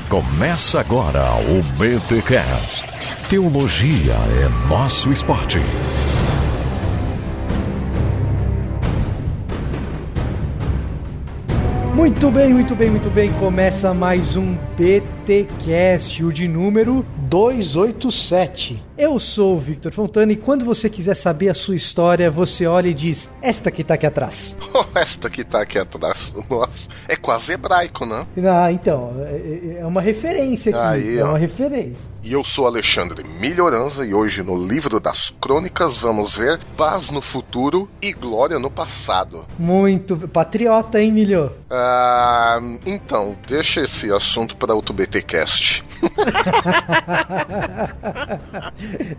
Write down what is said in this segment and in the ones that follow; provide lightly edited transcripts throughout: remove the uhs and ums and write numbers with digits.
Começa agora o BTCast. Teologia é nosso esporte. Muito bem. Começa mais um BTcast, o de número 287. Eu sou o Victor Fontana e quando você quiser saber a sua história, você olha e diz, esta que tá aqui atrás. Esta que tá aqui atrás, nossa, é quase hebraico, né? Ah, então, é uma referência aqui, aí, uma referência. E eu sou Alexandre Melhoranza e hoje no livro das crônicas vamos ver paz no futuro e glória no passado. Muito patriota, hein, Milho? Então, deixa esse assunto para outro BTcast.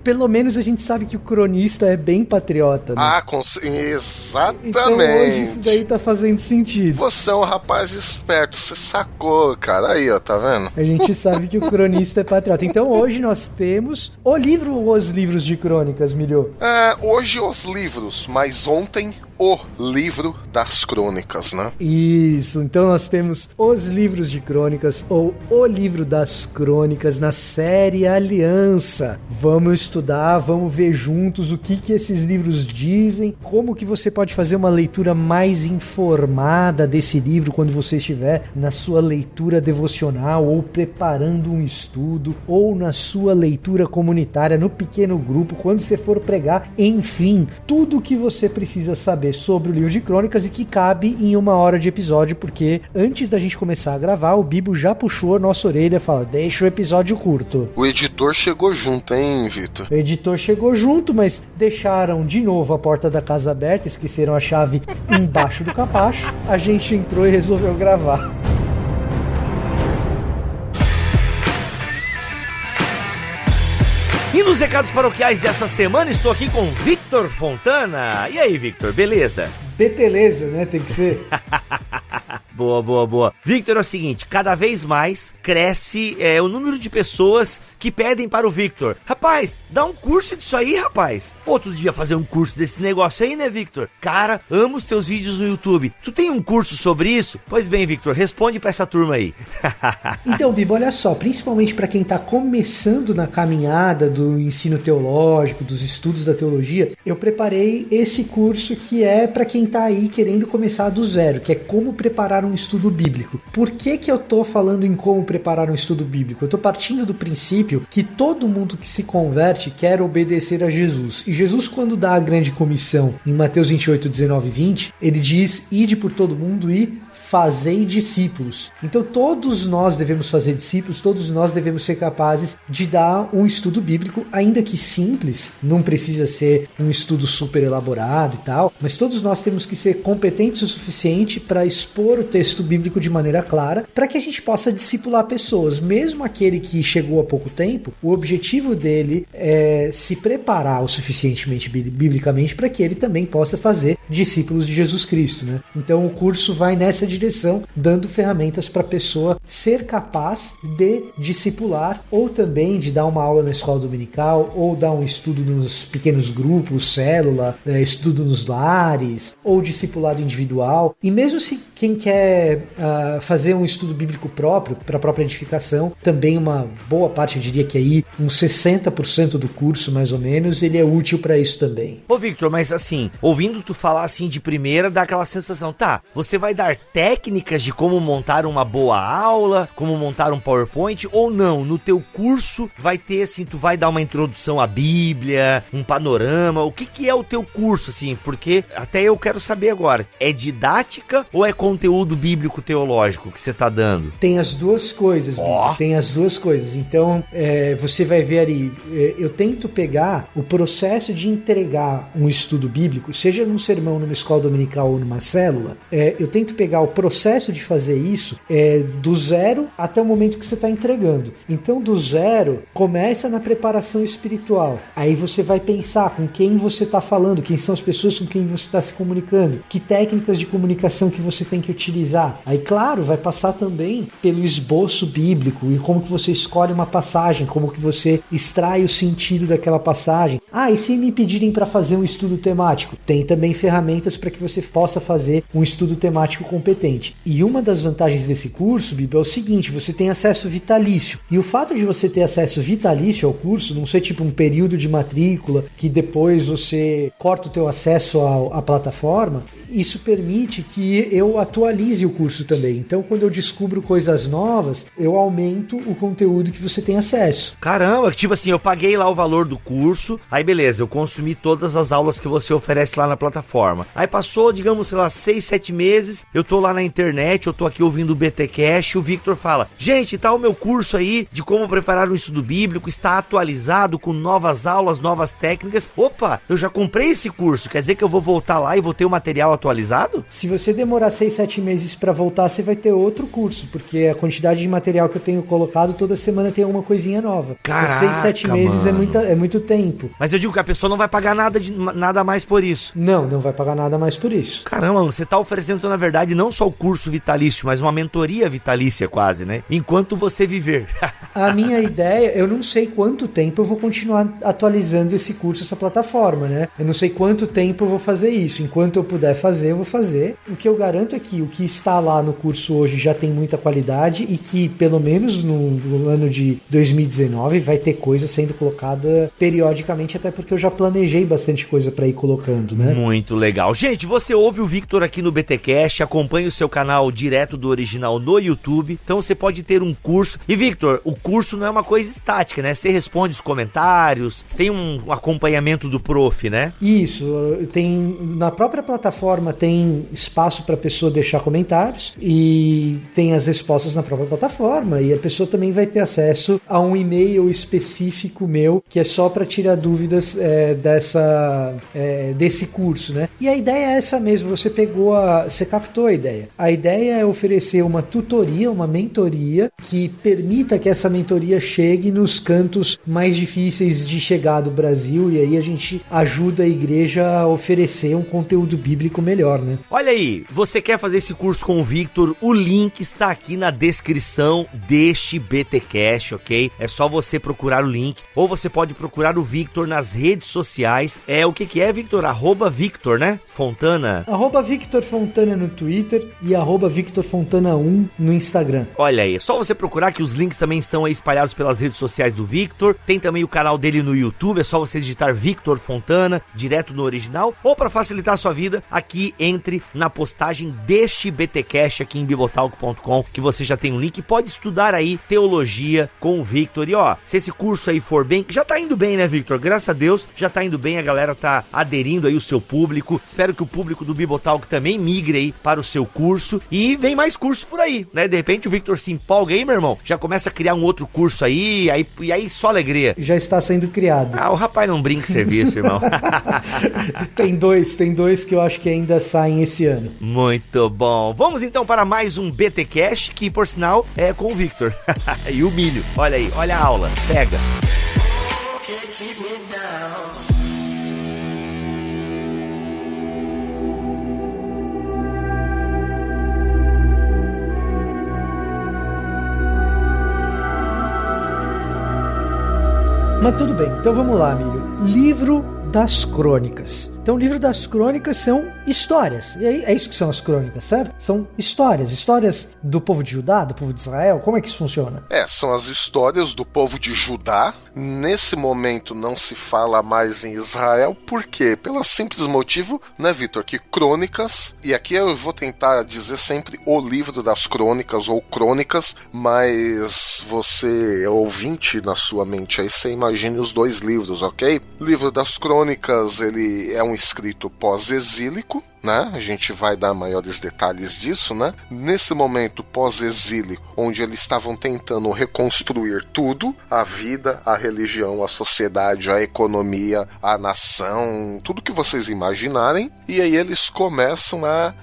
Pelo menos a gente sabe que o cronista é bem patriota, né? Exatamente. Então hoje isso daí tá fazendo sentido. Você é um rapaz esperto, você sacou, cara. Aí, ó, tá vendo? A gente sabe que o cronista é patriota. Então hoje nós temos o livro ou os livros de crônicas, Milho? Hoje os livros, mas ontem o livro das crônicas, né? Isso, então nós temos os livros de crônicas ou o livro das crônicas na série Aliança. Vamos estudar, vamos ver juntos o que esses livros dizem, como que você pode fazer uma leitura mais informada desse livro quando você estiver na sua leitura devocional ou preparando um estudo ou na sua leitura comunitária no pequeno grupo, quando você for pregar, enfim, tudo o que você precisa saber sobre o livro de crônicas e que cabe em 1 hora de episódio, porque antes da gente começar a gravar, o Bibo já puxou a nossa orelha e fala, deixa o episódio curto. O editor chegou junto, hein, Vitor? O editor chegou junto, mas deixaram de novo a porta da casa aberta, esqueceram a chave embaixo do capacho, a gente entrou e resolveu gravar. E nos recados paroquiais dessa semana, estou aqui com Victor Fontana. E aí, Victor, beleza? Beteleza, né? Tem que ser. Boa. Victor, é o seguinte, cada vez mais cresce o número de pessoas que pedem para o Victor. Rapaz, dá um curso disso aí, rapaz. Pô, tu devia fazer um curso desse negócio aí, né, Victor? Cara, amo os teus vídeos no YouTube. Tu tem um curso sobre isso? Pois bem, Victor, responde pra essa turma aí. Então, Bibo, olha só, principalmente para quem tá começando na caminhada do ensino teológico, dos estudos da teologia, eu preparei esse curso que é para quem tá aí querendo começar do zero, que é como preparar um estudo bíblico. Por que eu tô falando em como preparar um estudo bíblico? Eu tô partindo do princípio que todo mundo que se converte quer obedecer a Jesus. E Jesus, quando dá a grande comissão em Mateus 28, 19 e 20, ele diz, ide por todo mundo e fazei discípulos. Então todos nós devemos fazer discípulos, todos nós devemos ser capazes de dar um estudo bíblico, ainda que simples, não precisa ser um estudo super elaborado e tal, mas todos nós temos que ser competentes o suficiente para expor o texto bíblico de maneira clara, para que a gente possa discipular pessoas. Mesmo aquele que chegou há pouco tempo, o objetivo dele é se preparar o suficientemente biblicamente para que ele também possa fazer discípulos de Jesus Cristo, né? Então o curso vai nessa direção, dando ferramentas para a pessoa ser capaz de discipular ou também de dar uma aula na escola dominical ou dar um estudo nos pequenos grupos, célula, estudo nos lares ou discipulado individual. E mesmo se quem quer fazer um estudo bíblico próprio, para a própria edificação, também uma boa parte, eu diria que aí uns 60% do curso mais ou menos, ele é útil para isso também. Ô Victor, mas assim, ouvindo tu falar assim de primeira, dá aquela sensação, tá, você vai dar técnicas de como montar uma boa aula, como montar um PowerPoint, ou não, no teu curso vai ter assim, tu vai dar uma introdução à Bíblia, um panorama, o que é o teu curso assim, porque até eu quero saber agora, é didática ou é conteúdo bíblico teológico que você tá dando? Tem as duas coisas, tem as duas coisas, então você vai ver ali, eu tento pegar o processo de entregar um estudo bíblico, seja num sermão, numa escola dominical ou numa célula, eu tento pegar o processo de fazer isso do zero até o momento que você está entregando. Então, do zero, começa na preparação espiritual. Aí você vai pensar com quem você está falando, quem são as pessoas com quem você está se comunicando, que técnicas de comunicação que você tem que utilizar. utilizar? Aí, claro, vai passar também pelo esboço bíblico e como que você escolhe uma passagem, como que você extrai o sentido daquela passagem. Ah, e se me pedirem para fazer um estudo temático? Tem também ferramentas para que você possa fazer um estudo temático competente. E uma das vantagens desse curso, Bibo, é o seguinte, você tem acesso vitalício. E o fato de você ter acesso vitalício ao curso, não ser tipo um período de matrícula que depois você corta o teu acesso à plataforma, isso permite que eu atualize o curso também. Então, quando eu descubro coisas novas, eu aumento o conteúdo que você tem acesso. Caramba, tipo assim, eu paguei lá o valor do curso, aí beleza, eu consumi todas as aulas que você oferece lá na plataforma. Aí passou, digamos, sei lá, 6, 7 meses, eu tô lá na internet, eu tô aqui ouvindo o BTcast, o Victor fala, gente, tá o meu curso aí de como preparar um estudo bíblico, está atualizado com novas aulas, novas técnicas. Opa, eu já comprei esse curso, quer dizer que eu vou voltar lá e vou ter o material atualizado? Se você demorar 6, 7 meses para voltar, você vai ter outro curso, porque a quantidade de material que eu tenho colocado, toda semana tem uma coisinha nova. Caraca, 6, 7 meses é muito tempo. Mas eu digo que a pessoa não vai pagar nada mais por isso. Não vai pagar nada mais por isso. Caramba, você tá oferecendo, então, na verdade, não só o curso vitalício, mas uma mentoria vitalícia quase, né? Enquanto você viver. A minha ideia, eu não sei quanto tempo eu vou continuar atualizando esse curso, essa plataforma, né? Eu não sei quanto tempo eu vou fazer isso. Enquanto eu puder fazer, eu vou fazer. O que eu garanto é que o que está lá no curso hoje já tem muita qualidade e que, pelo menos no ano de 2019, vai ter coisa sendo colocada periodicamente, até porque eu já planejei bastante coisa para ir colocando, né? Muito legal. Gente, você ouve o Victor aqui no BTcast, acompanha o seu canal direto do original no YouTube, então você pode ter um curso. E Victor, o curso não é uma coisa estática, né? Você responde os comentários, tem um acompanhamento do prof, né? Isso, tem na própria plataforma tem espaço para a pessoa deixar comentários e tem as respostas na própria plataforma e a pessoa também vai ter acesso a um e-mail específico meu que é só para tirar dúvidas desse curso, né? E a ideia é essa mesmo, você captou a ideia. A ideia é oferecer uma tutoria, uma mentoria que permita que essa mentoria chegue nos cantos mais difíceis de chegar do Brasil e aí a gente ajuda a igreja a oferecer um conteúdo bíblico melhor, né? Olha aí, você quer fazer esse curso com o Victor? O link está aqui na descrição deste BTcast, ok? É só você procurar o link, ou você pode procurar o Victor nas redes sociais. O que é, Victor? @Victor, né? Fontana? @Victor Fontana no Twitter e @Victor Fontana 1 no Instagram. Olha aí, é só você procurar que os links também estão aí espalhados pelas redes sociais do Victor. Tem também o canal dele no YouTube, é só você digitar Victor Fontana, direto no original. Ou para facilitar a sua vida, aqui entre na postagem deste BTcast aqui em bibotalk.com, que você já tem um link e pode estudar aí teologia com o Victor. E ó, se esse curso aí for bem, já tá indo bem, né, Victor? Graças a Deus, já tá indo bem, a galera tá aderindo aí o seu público. Espero que o público do Bibotalk também migre aí para o seu curso e vem mais cursos por aí, né? De repente o Victor se empolga aí, meu irmão, já começa a criar um outro curso aí, e aí só alegria. Já está sendo criado. Ah, o rapaz não brinca em serviço, irmão. Tem dois que eu acho que ainda saem esse ano. Muito bom. Vamos então para mais um BTcast, que por sinal é com o Victor. E o milho. Olha aí, olha a aula. Pega. Mas tudo bem, então vamos lá, amigo. Livro das Crônicas. Então, o livro das crônicas são histórias. E aí, é isso que são as crônicas, certo? São histórias. Histórias do povo de Judá, do povo de Israel. Como é que isso funciona? São as histórias do povo de Judá. Nesse momento não se fala mais em Israel. Por quê? Pelo simples motivo, né, Victor? Que crônicas, e aqui eu vou tentar dizer sempre o livro das crônicas ou crônicas, mas você, ouvinte na sua mente aí, você imagine os dois livros, ok? O livro das crônicas, ele é um escrito pós-exílico, né? A gente vai dar maiores detalhes disso, né? Nesse momento pós-exílico, onde eles estavam tentando reconstruir tudo, a vida, a religião, a sociedade, a economia, a nação, tudo que vocês imaginarem, e aí eles começam a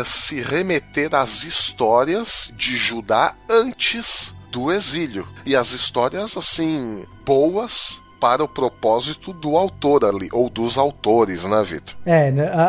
se remeter às histórias de Judá antes do exílio. E as histórias, assim, boas, para o propósito do autor ali, ou dos autores, né, Vitor?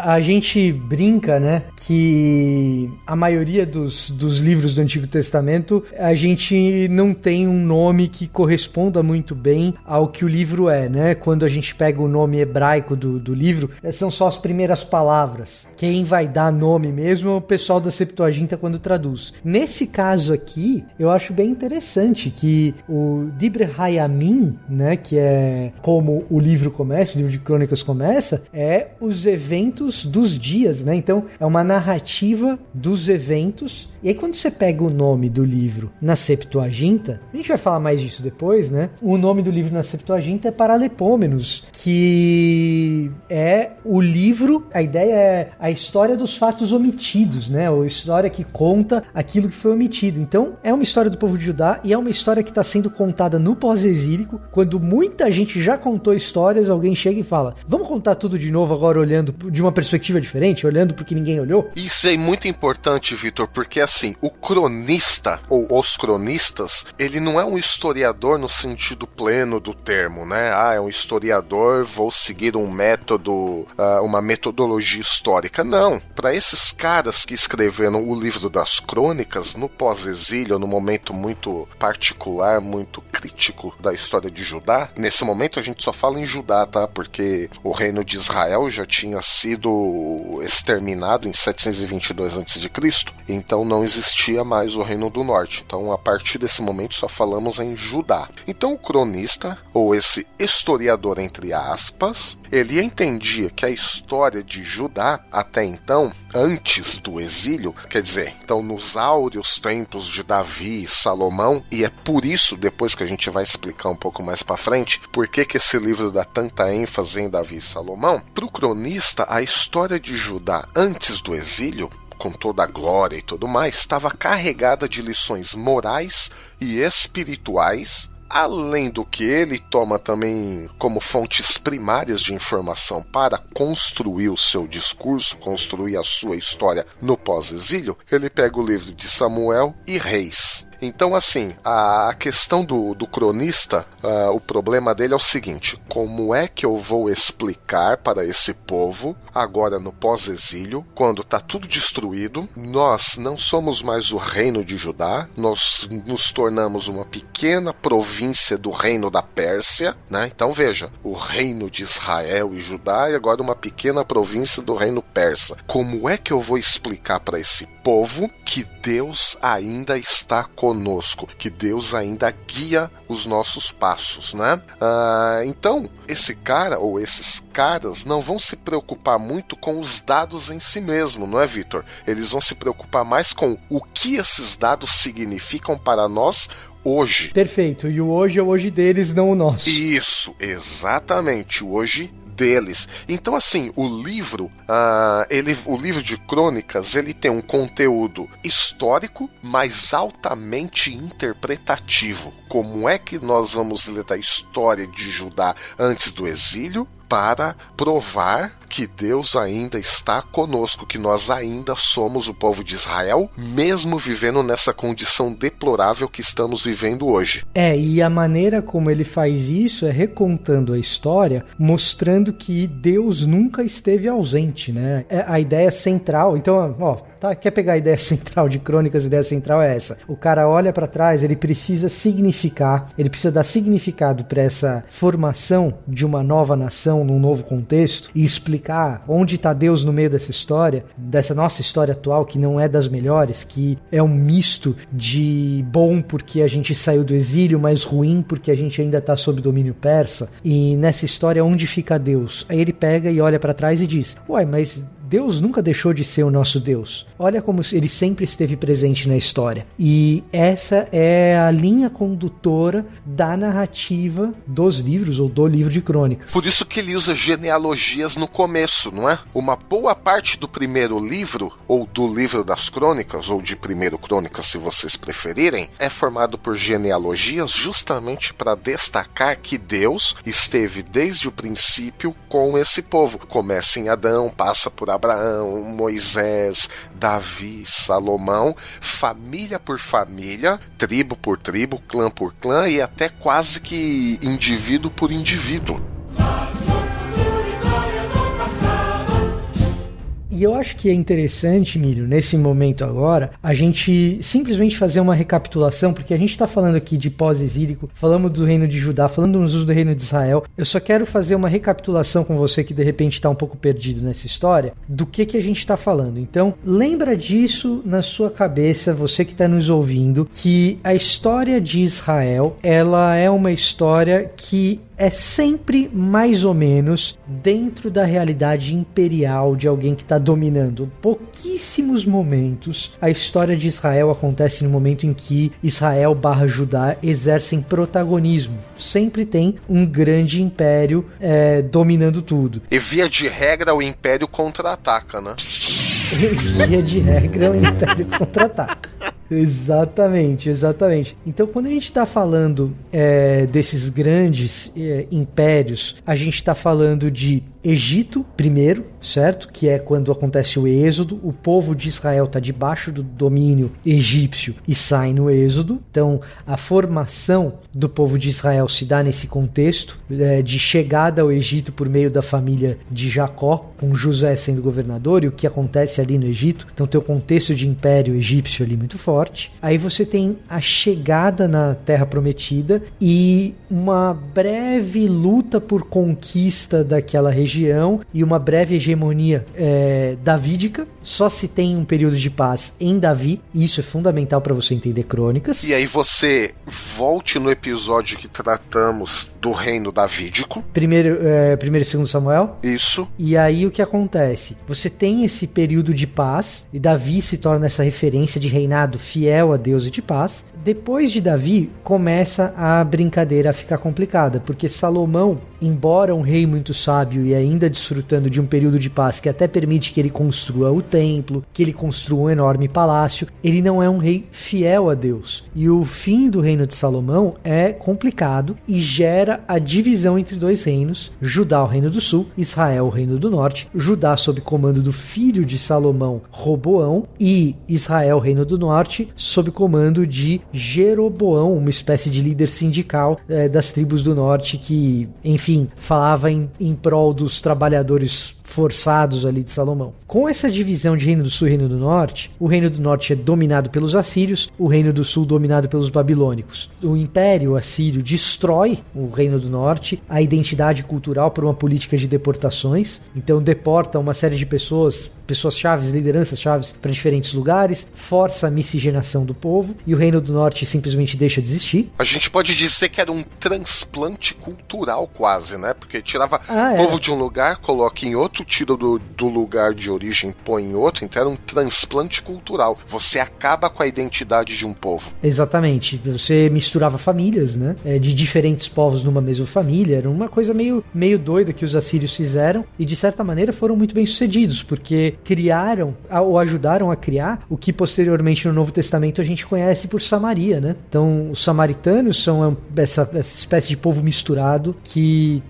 A gente brinca, né, que a maioria dos livros do Antigo Testamento, a gente não tem um nome que corresponda muito bem ao que o livro é, né? Quando a gente pega o nome hebraico do livro, são só as primeiras palavras. Quem vai dar nome mesmo é o pessoal da Septuaginta quando traduz. Nesse caso aqui, eu acho bem interessante que o Dibre Hayamim, né, que é como o livro começa, o livro de Crônicas começa, é os eventos dos dias, né? Então, é uma narrativa dos eventos. E aí, quando você pega o nome do livro na Septuaginta, a gente vai falar mais disso depois, né? O nome do livro na Septuaginta é Paralepômenos, que é o livro, a ideia é a história dos fatos omitidos, né? Ou a história que conta aquilo que foi omitido. Então, é uma história do povo de Judá e é uma história que está sendo contada no pós-exílico, quando muita gente já contou histórias, alguém chega e fala, vamos contar tudo de novo agora olhando de uma perspectiva diferente, olhando porque ninguém olhou? Isso é muito importante, Vitor, porque assim, o cronista, ou os cronistas, ele não é um historiador no sentido pleno do termo, né? É um historiador, vou seguir um método, uma metodologia histórica. Não, para esses caras que escreveram o livro das crônicas, no pós-exílio, no momento muito particular, muito crítico da história de Judá, nesse momento a gente só fala em Judá, tá? Porque o reino de Israel já tinha sido exterminado em 722 a.C., então não existia mais o reino do norte. Então, a partir desse momento, só falamos em Judá. Então, o cronista, ou esse historiador, entre aspas, ele entendia que a história de Judá, até então, antes do exílio, quer dizer, então nos áureos tempos de Davi e Salomão, e é por isso, depois que a gente vai explicar um pouco mais pra frente, por que esse livro dá tanta ênfase em Davi e Salomão, pro cronista, a história de Judá antes do exílio, com toda a glória e tudo mais, estava carregada de lições morais e espirituais, além do que ele toma também como fontes primárias de informação para construir o seu discurso, construir a sua história no pós-exílio, ele pega o livro de Samuel e Reis. Então, assim, a questão do cronista, o problema dele é o seguinte: como é que eu vou explicar para esse povo, agora no pós-exílio, quando está tudo destruído, nós não somos mais o reino de Judá, nós nos tornamos uma pequena província do reino da Pérsia, né? Então, veja, o reino de Israel e Judá e agora uma pequena província do reino persa. Como é que eu vou explicar para esse povo que Deus ainda está conosco, que Deus ainda guia os nossos passos, né? Então, esse cara ou esses caras não vão se preocupar muito com os dados em si mesmo, não é, Vitor? Eles vão se preocupar mais com o que esses dados significam para nós hoje. Perfeito, e o hoje é o hoje deles, não o nosso. Isso, exatamente, o hoje deles. Então, assim, o livro de crônicas, ele tem um conteúdo histórico, mas altamente interpretativo. Como é que nós vamos ler a história de Judá antes do exílio para provar que Deus ainda está conosco, que nós ainda somos o povo de Israel, mesmo vivendo nessa condição deplorável que estamos vivendo hoje. E a maneira como ele faz isso é recontando a história, mostrando que Deus nunca esteve ausente, né? A ideia central, então, quer pegar a ideia central de Crônicas? A ideia central é essa. O cara olha para trás, ele precisa significar, ele precisa dar significado para essa formação de uma nova nação num novo contexto e explicar onde está Deus no meio dessa história, dessa nossa história atual, que não é das melhores, que é um misto de bom porque a gente saiu do exílio, mas ruim porque a gente ainda está sob domínio persa. E nessa história, onde fica Deus? Aí ele pega e olha para trás e diz, mas Deus nunca deixou de ser o nosso Deus. Olha como ele sempre esteve presente na história. E essa é a linha condutora da narrativa dos livros, ou do livro de Crônicas. Por isso que ele usa genealogias no começo, não é? Uma boa parte do primeiro livro, ou do livro das Crônicas, ou de primeiro Crônicas, se vocês preferirem, é formado por genealogias justamente para destacar que Deus esteve desde o princípio com esse povo. Começa em Adão, passa por Abraão, Moisés, Davi, Salomão, família por família, tribo por tribo, clã por clã e até quase que indivíduo por indivíduo. E eu acho que é interessante, Milho, nesse momento agora, a gente simplesmente fazer uma recapitulação, porque a gente está falando aqui de pós-exílico, falamos do reino de Judá, falando do reino de Israel. Eu só quero fazer uma recapitulação com você que de repente está um pouco perdido nessa história, do que a gente está falando. Então, lembra disso na sua cabeça, você que está nos ouvindo, que a história de Israel, ela é uma história que é sempre mais ou menos dentro da realidade imperial de alguém que está dominando. Pouquíssimos momentos a história de Israel acontece no momento em que Israel / Judá exercem protagonismo. Sempre tem um grande império dominando tudo. E via de regra o império contra-ataca, né? Via de regra o império contra-ataca. Exatamente. Então, quando a gente está falando desses grandes impérios, a gente está falando de Egito primeiro, certo? Que é quando acontece o êxodo. O povo de Israel está debaixo do domínio egípcio e sai no êxodo. Então, a formação do povo de Israel se dá nesse contexto de chegada ao Egito por meio da família de Jacó, com José sendo governador, e o que acontece ali no Egito. Então, tem o contexto de império egípcio ali muito forte. Aí você tem a chegada na Terra Prometida e uma breve luta por conquista daquela região e uma breve hegemonia davídica. Só se tem um período de paz em Davi, e isso é fundamental para você entender Crônicas. E aí você volte no episódio que tratamos do reino davídico. Primeiro e segundo Samuel. Isso. E aí o que acontece? Você tem esse período de paz, e Davi se torna essa referência de reinado fiel a Deus e de paz. Depois de Davi, começa a brincadeira a ficar complicada, porque Salomão, embora um rei muito sábio e ainda desfrutando de um período de paz que até permite que ele construa o templo, que ele construa um enorme palácio, ele não é um rei fiel a Deus. E o fim do reino de Salomão é complicado e gera a divisão entre dois reinos: Judá, o reino do sul, Israel, o reino do norte. Judá sob comando do filho de Salomão, Roboão, e Israel, o reino do norte, sob comando de Jeroboão, uma espécie de líder sindical das tribos do norte que, enfim, falava em prol dos trabalhadores forçados ali de Salomão. Com essa divisão de reino do sul e reino do norte, o reino do norte é dominado pelos assírios, o reino do sul dominado pelos babilônicos. O império assírio destrói o reino do norte, a identidade cultural por uma política de deportações, então deporta uma série de pessoas chaves, lideranças chaves para diferentes lugares, força a miscigenação do povo, e o reino do norte simplesmente deixa de existir. A gente pode dizer que era um transplante cultural quase, né? Porque tirava o povo de um lugar, coloca em outro, tira do lugar de origem, põe em outro, então era um transplante cultural. Você acaba com a identidade de um povo. Exatamente. Você misturava famílias, né? De diferentes povos numa mesma família. Era uma coisa meio doida que os assírios fizeram, e de certa maneira foram muito bem sucedidos, porque criaram ou ajudaram a criar o que posteriormente no Novo Testamento a gente conhece por Samaria, né? Então os samaritanos são essa espécie de povo misturado que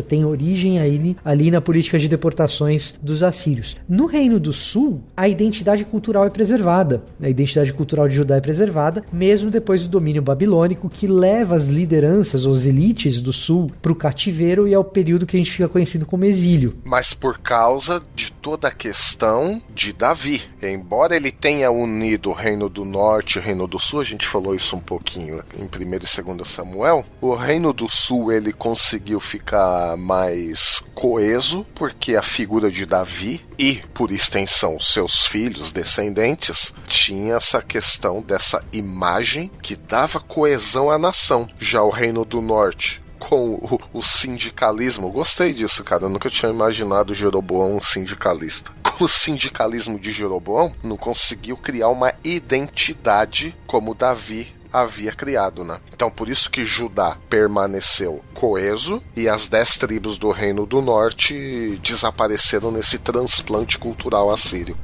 tem origem ali na política de deportações dos assírios. No Reino do Sul, a identidade cultural é preservada. A identidade cultural de Judá é preservada, mesmo depois do domínio babilônico, que leva as lideranças, os elites do Sul, para o cativeiro, e é o período que a gente fica conhecido como exílio. Mas por causa de toda a questão de Davi. Embora ele tenha unido o Reino do Norte e o Reino do Sul, a gente falou isso um pouquinho em 1º e 2º Samuel, o Reino do Sul ele conseguiu ficar mais coeso, porque a figura de Davi e, por extensão, seus filhos, descendentes, tinha essa questão dessa imagem que dava coesão à nação. Já o Reino do Norte, com o sindicalismo, gostei disso, cara, eu nunca tinha imaginado Jeroboão um sindicalista. Com o sindicalismo de Jeroboão, não conseguiu criar uma identidade como Davi havia criado, né? Então por isso que Judá permaneceu coeso e as 10 tribos do Reino do Norte desapareceram nesse transplante cultural assírio.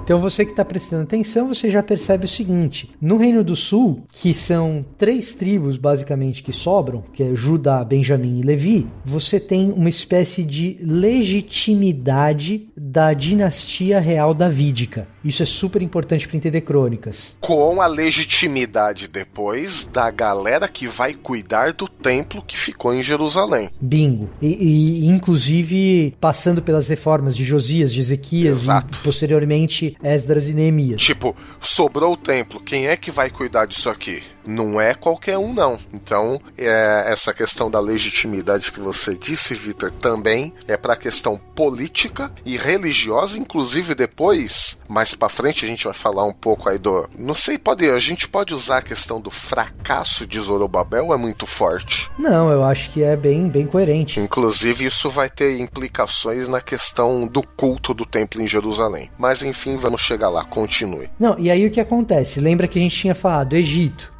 Então você que está prestando atenção, você já percebe o seguinte: no Reino do Sul, que são 3 tribos basicamente que sobram, que é Judá, Benjamim e Levi, você tem uma espécie de legitimidade da dinastia real davídica. Isso é super importante para entender crônicas. Com a legitimidade depois da galera que vai cuidar do templo que ficou em Jerusalém. Bingo. E inclusive passando pelas reformas de Josias, de Ezequias, exato, e posteriormente Esdras e Neemias. Tipo, sobrou o templo, quem é que vai cuidar disso aqui? Não é qualquer um, não. Então, essa questão da legitimidade que você disse, Vitor, também é para a questão política e religiosa, inclusive depois, mais para frente, a gente vai falar um pouco aí do... Não sei, a gente pode usar a questão do fracasso de Zorobabel, é muito forte? Não, eu acho que é bem coerente. Inclusive, isso vai ter implicações na questão do culto do templo em Jerusalém. Mas, enfim, vamos chegar lá, continue. Não, e aí o que acontece? Lembra que a gente tinha falado do Egito,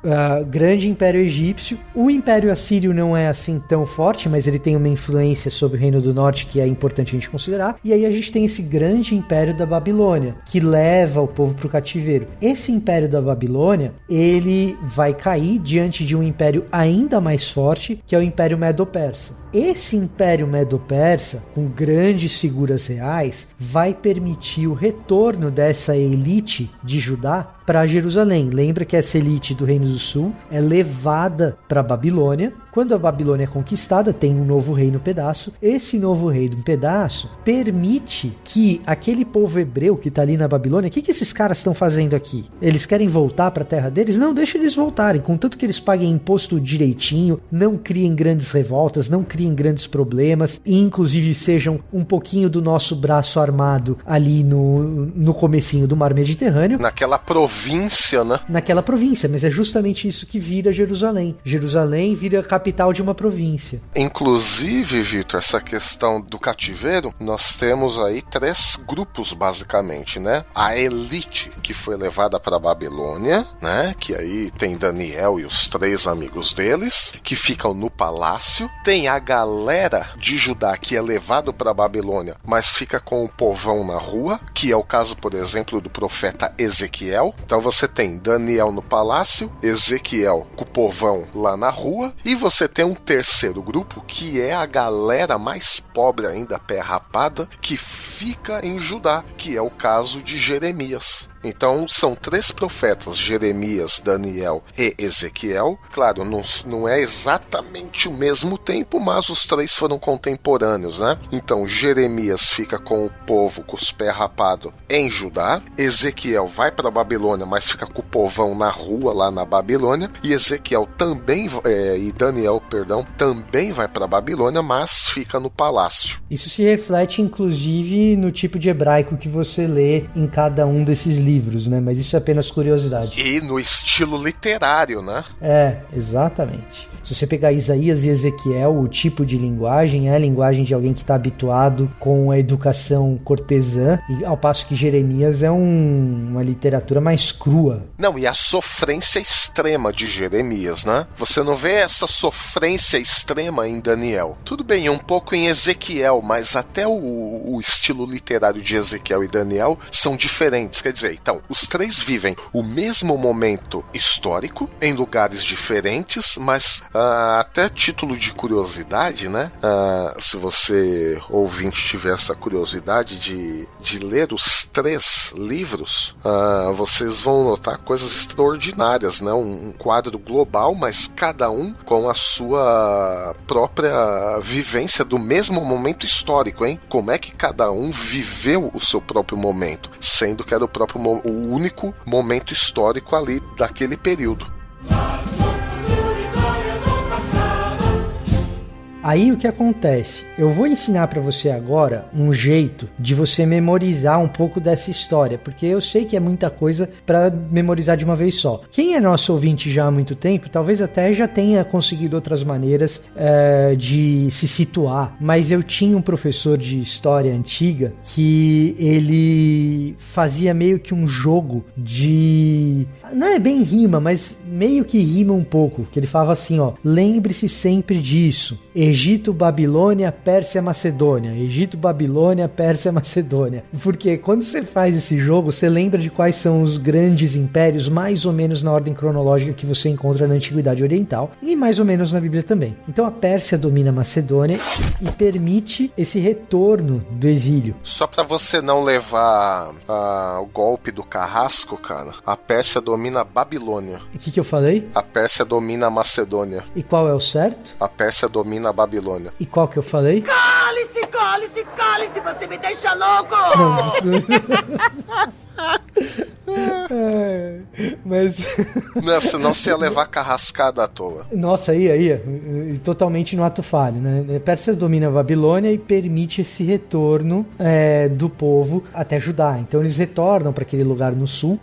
grande império egípcio. O império assírio não é assim tão forte, mas ele tem uma influência sobre o Reino do Norte que é importante a gente considerar. E aí a gente tem esse grande império da Babilônia, que leva o povo para o cativeiro. Esse império da Babilônia, ele vai cair diante de um império ainda mais forte, que é o Império Medo-Persa. Esse Império Medo-Persa, com grandes figuras reais, vai permitir o retorno dessa elite de Judá para Jerusalém. Lembra que essa elite do Reino do Sul é levada para a Babilônia. Quando a Babilônia é conquistada, tem um novo reino pedaço. Esse novo reino pedaço permite que aquele povo hebreu que está ali na Babilônia, o que esses caras estão fazendo aqui? Eles querem voltar para a terra deles? Não, deixa eles voltarem, contanto que eles paguem imposto direitinho, não criem grandes revoltas, não criem grandes problemas, e inclusive sejam um pouquinho do nosso braço armado ali no comecinho do Mar Mediterrâneo. Naquela província, né? Naquela província, mas é justamente isso que vira Jerusalém. Jerusalém vira a capital de uma província. Inclusive, Vitor, essa questão do cativeiro, nós temos aí 3 grupos, basicamente, né? A elite, que foi levada para a Babilônia, né? Que aí tem Daniel e os 3 amigos deles, que ficam no palácio. Tem a galera de Judá, que é levado para a Babilônia, mas fica com o povão na rua, que é o caso, por exemplo, do profeta Ezequiel. Então você tem Daniel no palácio, Ezequiel com o povão lá na rua, e você tem um terceiro grupo, que é a galera mais pobre ainda, pé rapada, que fica em Judá, que é o caso de Jeremias. Então são 3 profetas, Jeremias, Daniel e Ezequiel. Claro, não é exatamente o mesmo tempo, mas os 3 foram contemporâneos, né? Então Jeremias fica com o povo, com os pés rapados em Judá. Ezequiel vai para a Babilônia, mas fica com o povão na rua lá na Babilônia. E Ezequiel também, e Daniel, perdão, também vai para a Babilônia, mas fica no palácio. Isso se reflete inclusive no tipo de hebraico que você lê em cada um desses livros, né? Mas isso é apenas curiosidade. E no estilo literário, né? É, exatamente. Se você pegar Isaías e Ezequiel, o tipo de linguagem é a linguagem de alguém que está habituado com a educação cortesã, e ao passo que Jeremias é uma literatura mais crua. Não, e a sofrência extrema de Jeremias, né? Você não vê essa sofrência extrema em Daniel. Tudo bem, um pouco em Ezequiel, mas até o estilo literário de Ezequiel e Daniel são diferentes. Quer dizer, então, os 3 vivem o mesmo momento histórico, em lugares diferentes, mas até título de curiosidade, né? Se você, ouvinte, tiver essa curiosidade de ler os 3 livros, vocês vão notar coisas extraordinárias, né? Um quadro global, mas cada um com a sua própria vivência do mesmo momento histórico, hein? Como é que cada um viveu o seu próprio momento, sendo que era o único momento histórico ali daquele período. Aí o que acontece? Eu vou ensinar para você agora um jeito de você memorizar um pouco dessa história, porque eu sei que é muita coisa para memorizar de uma vez só. Quem é nosso ouvinte já há muito tempo, talvez até já tenha conseguido outras maneiras de se situar, mas eu tinha um professor de história antiga que ele fazia meio que um jogo de... Não é bem rima, mas meio que rima um pouco, que ele falava assim, ó, lembre-se sempre disso. Egito, Babilônia, Pérsia, Macedônia. Egito, Babilônia, Pérsia, Macedônia. Porque quando você faz esse jogo, você lembra de quais são os grandes impérios, mais ou menos na ordem cronológica que você encontra na Antiguidade Oriental e mais ou menos na Bíblia também. Então a Pérsia domina a Macedônia e permite esse retorno do exílio. Só pra você não levar o golpe do carrasco, cara, a Pérsia domina a Babilônia. O que eu falei? A Pérsia domina a Macedônia. E qual é o certo? A Pérsia domina a Babilônia. E qual que eu falei? Cale-se, cale-se, cale-se, você me deixa louco! Não, isso... mas... Não, senão você ia levar carrascada à toa. Nossa, aí, totalmente no ato falho, né? Pérsia domina a Babilônia e permite esse retorno do povo até Judá. Então eles retornam para aquele lugar no sul,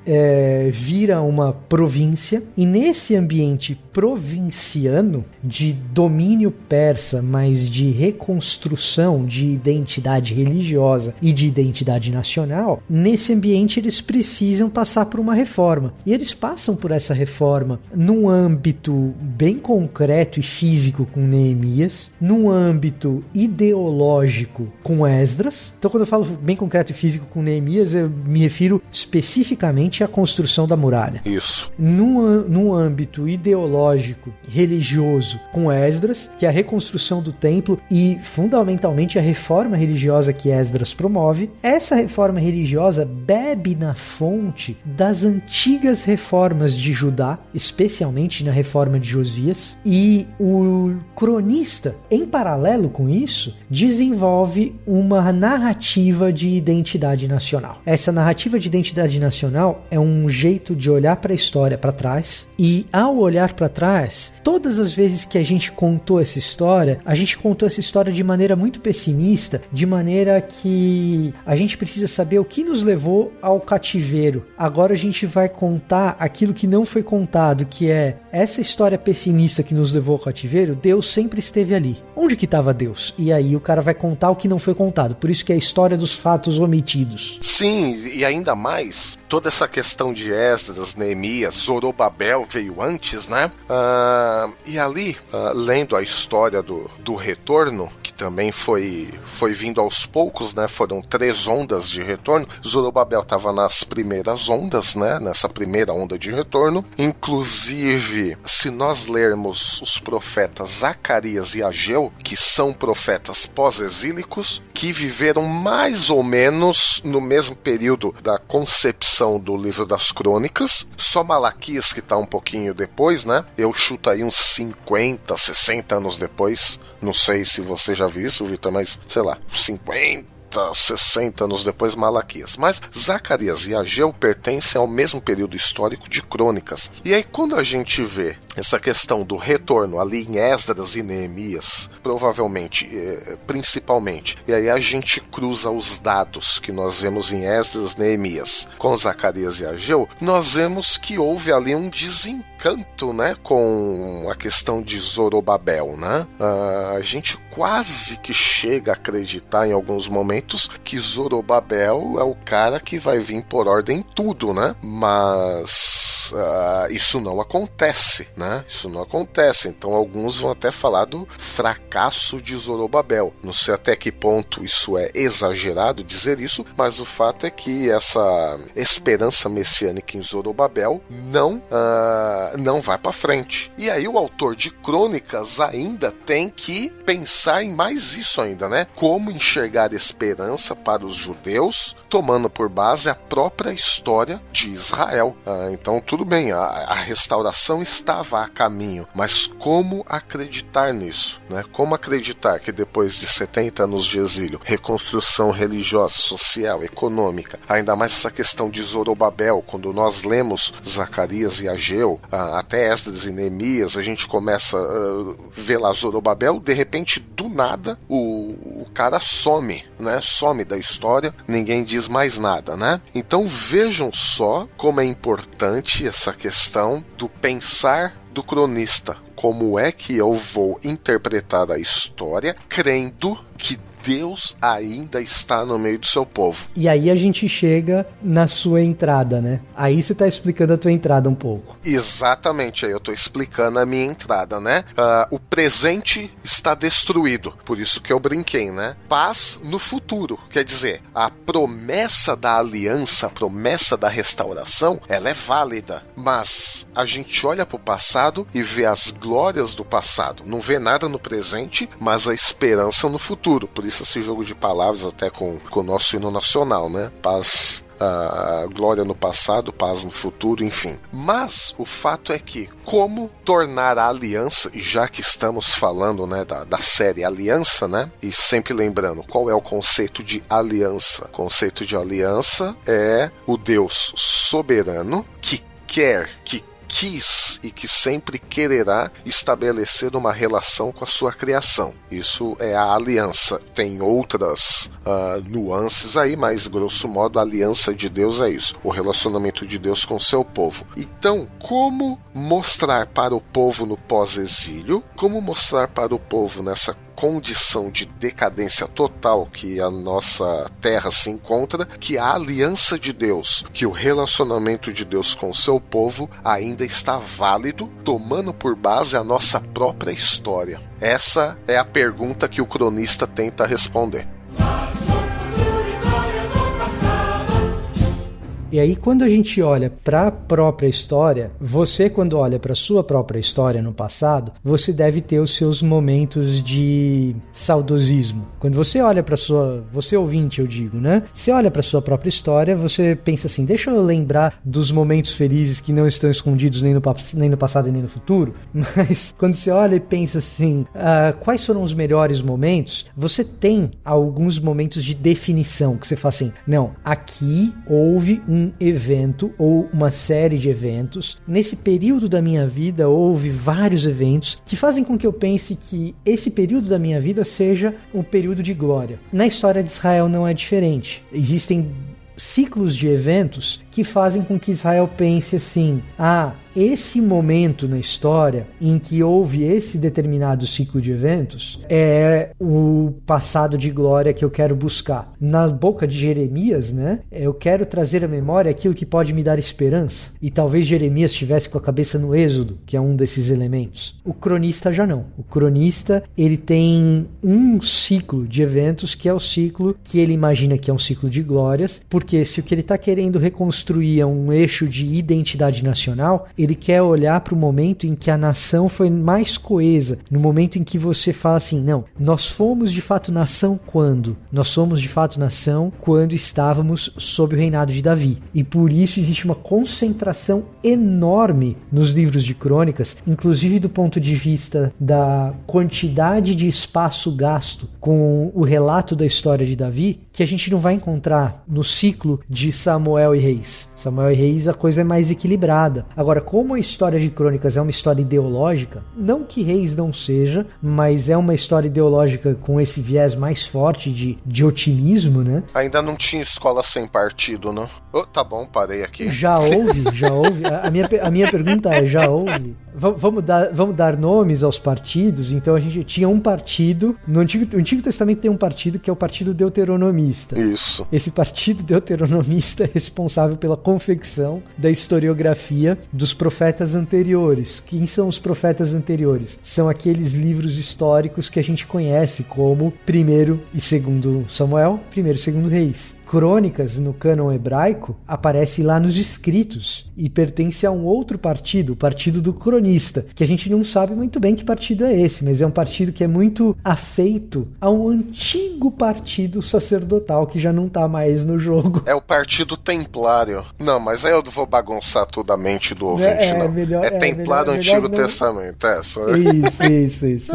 vira uma província, e nesse ambiente provinciano de domínio persa, mas de reconstrução de identidade religiosa e de identidade nacional, nesse ambiente eles precisam passar por uma reforma. E eles passam por essa reforma num âmbito bem concreto e físico com Neemias, num âmbito ideológico com Esdras. Então, quando eu falo bem concreto e físico com Neemias, eu me refiro especificamente à construção da muralha. Isso. Num âmbito ideológico, religioso com Esdras, que é a reconstrução do templo e, fundamentalmente, a reforma religiosa que Esdras promove. Essa reforma religiosa bebe na fonte das antigas reformas de Judá, especialmente na reforma de Josias, e o cronista, em paralelo com isso, desenvolve uma narrativa de identidade nacional. Essa narrativa de identidade nacional é um jeito de olhar para a história para trás, e ao olhar para trás, todas as vezes que a gente contou essa história de maneira muito pessimista, de maneira que a gente precisa saber o que nos levou ao cativeiro. Agora a gente vai contar aquilo que não foi contado, que é essa história pessimista que nos levou ao cativeiro. Deus sempre esteve ali. Onde que estava Deus? E aí o cara vai contar o que não foi contado. Por isso que é a história dos fatos omitidos. Sim, e ainda mais, toda essa questão de Esdras, Neemias, Zorobabel veio antes, né? E ali, lendo a história do retorno, que também foi vindo aos poucos, né? Foram 3 ondas de retorno. Zorobabel estava nas primeiras ondas, né? Nessa primeira onda de retorno. Inclusive, se nós lermos os profetas Zacarias e Ageu, que são profetas pós-exílicos, que viveram mais ou menos no mesmo período da concepção do livro das crônicas, só Malaquias que está um pouquinho depois, né? Eu chuto aí uns 50, 60 anos depois. Não sei se você já viu isso, Vitor, mas sei lá, 50, 60 anos depois, Malaquias. Mas Zacarias e Ageu pertencem ao mesmo período histórico de crônicas. E aí quando a gente vê essa questão do retorno ali em Esdras e Neemias, provavelmente, principalmente, e aí a gente cruza os dados que nós vemos em Esdras e Neemias com Zacarias e Ageu, nós vemos que houve ali um desencanto, né, com a questão de Zorobabel, né? A gente quase que chega a acreditar em alguns momentos que Zorobabel é o cara que vai vir por ordem em tudo, né? Mas isso não acontece, né? Isso não acontece. Então alguns vão até falar do fracasso de Zorobabel. Não sei até que ponto isso é exagerado dizer isso, mas o fato é que essa esperança messiânica em Zorobabel não vai para frente. E aí o autor de crônicas ainda tem que pensar em mais isso ainda, né? Como enxergar esperança para os judeus, tomando por base a própria história de Israel. Então tudo bem, a restauração estava a caminho, mas como acreditar nisso, né? Como acreditar que depois de 70 anos de exílio, reconstrução religiosa, social, econômica, ainda mais essa questão de Zorobabel, quando nós lemos Zacarias e Ageu, até Esdras e Neemias, a gente começa a ver lá Zorobabel, de repente, do nada, o cara some, né? Some da história, ninguém diz mais nada, né? Então vejam só como é importante essa questão do pensar do cronista. Como é que eu vou interpretar a história crendo que Deus ainda está no meio do seu povo. E aí a gente chega na sua entrada, né? Aí você tá explicando a tua entrada um pouco. Exatamente, aí eu tô explicando a minha entrada, né? O presente está destruído, por isso que eu brinquei, né? Paz no futuro, quer dizer, a promessa da aliança, a promessa da restauração, ela é válida, mas a gente olha pro passado e vê as glórias do passado, não vê nada no presente, mas a esperança no futuro, por isso esse jogo de palavras até com o nosso hino nacional, né? Paz, glória no passado, paz no futuro, enfim. Mas o fato é que, como tornar a aliança, e já que estamos falando, né, da série Aliança, né, e sempre lembrando, qual é o conceito de aliança? O conceito de aliança é o Deus soberano que quis e que sempre quererá estabelecer uma relação com a sua criação. Isso é a aliança. Tem outras nuances aí, mas grosso modo a aliança de Deus é isso. O relacionamento de Deus com o seu povo. Então, como mostrar para o povo no pós-exílio, como mostrar para o povo nessa condição de decadência total que a nossa terra se encontra, que a aliança de Deus, que o relacionamento de Deus com o seu povo ainda está válido, tomando por base a nossa própria história. Essa é a pergunta que o cronista tenta responder. E aí, quando a gente olha para a própria história, você, quando olha para a sua própria história no passado, você deve ter os seus momentos de saudosismo. Quando você olha para você ouvinte, eu digo, né? Você olha para sua própria história, você pensa assim, deixa eu lembrar dos momentos felizes que não estão escondidos nem no passado e nem no futuro. Mas quando você olha e pensa assim, quais foram os melhores momentos? Você tem alguns momentos de definição, que você fala assim, não, aqui houve um evento ou uma série de eventos. Nesse período da minha vida houve vários eventos que fazem com que eu pense que esse período da minha vida seja um período de glória. Na história de Israel não é diferente. Existem ciclos de eventos que fazem com que Israel pense assim, esse momento na história em que houve esse determinado ciclo de eventos é o passado de glória que eu quero buscar. Na boca de Jeremias, né, eu quero trazer à memória aquilo que pode me dar esperança. E talvez Jeremias estivesse com a cabeça no Êxodo, que é um desses elementos. O cronista já não. O cronista, ele tem um ciclo de eventos que é o ciclo que ele imagina que é um ciclo de glórias, porque se o que ele está querendo reconstruir é um eixo de identidade nacional, ele quer olhar para o momento em que a nação foi mais coesa, no momento em que você fala assim, não, nós fomos de fato nação quando? Nós somos de fato nação quando estávamos sob o reinado de Davi. E por isso existe uma concentração enorme nos livros de crônicas, inclusive do ponto de vista da quantidade de espaço gasto com o relato da história de Davi, que a gente não vai encontrar no ciclo de Samuel e Reis. Samuel e Reis, a coisa é mais equilibrada. Agora, como a história de crônicas é uma história ideológica, não que Reis não seja, mas é uma história ideológica com esse viés mais forte de otimismo, né? Ainda não tinha escola sem partido, não? Tá bom, parei aqui. Já houve. A minha pergunta é, já houve? Vamos dar nomes aos partidos. Então a gente tinha um partido, no Antigo Testamento tem um partido que é o Partido Deuteronomista. Isso. Esse partido deuteronomista é responsável pela confecção da historiografia dos profetas anteriores. Quem são os profetas anteriores? São aqueles livros históricos que a gente conhece como 1º e 2º Samuel, 1º e 2º Reis. Crônicas, no cânon hebraico, aparece lá nos escritos e pertence a um outro partido, o partido do cronista, que a gente não sabe muito bem que partido é esse, mas é um partido que é muito afeito a um antigo partido sacerdotal que já não tá mais no jogo. É o Partido Templário. Não, mas aí eu vou bagunçar toda a mente do ouvinte, não. Melhor, Templário do Antigo Testamento, só. Isso.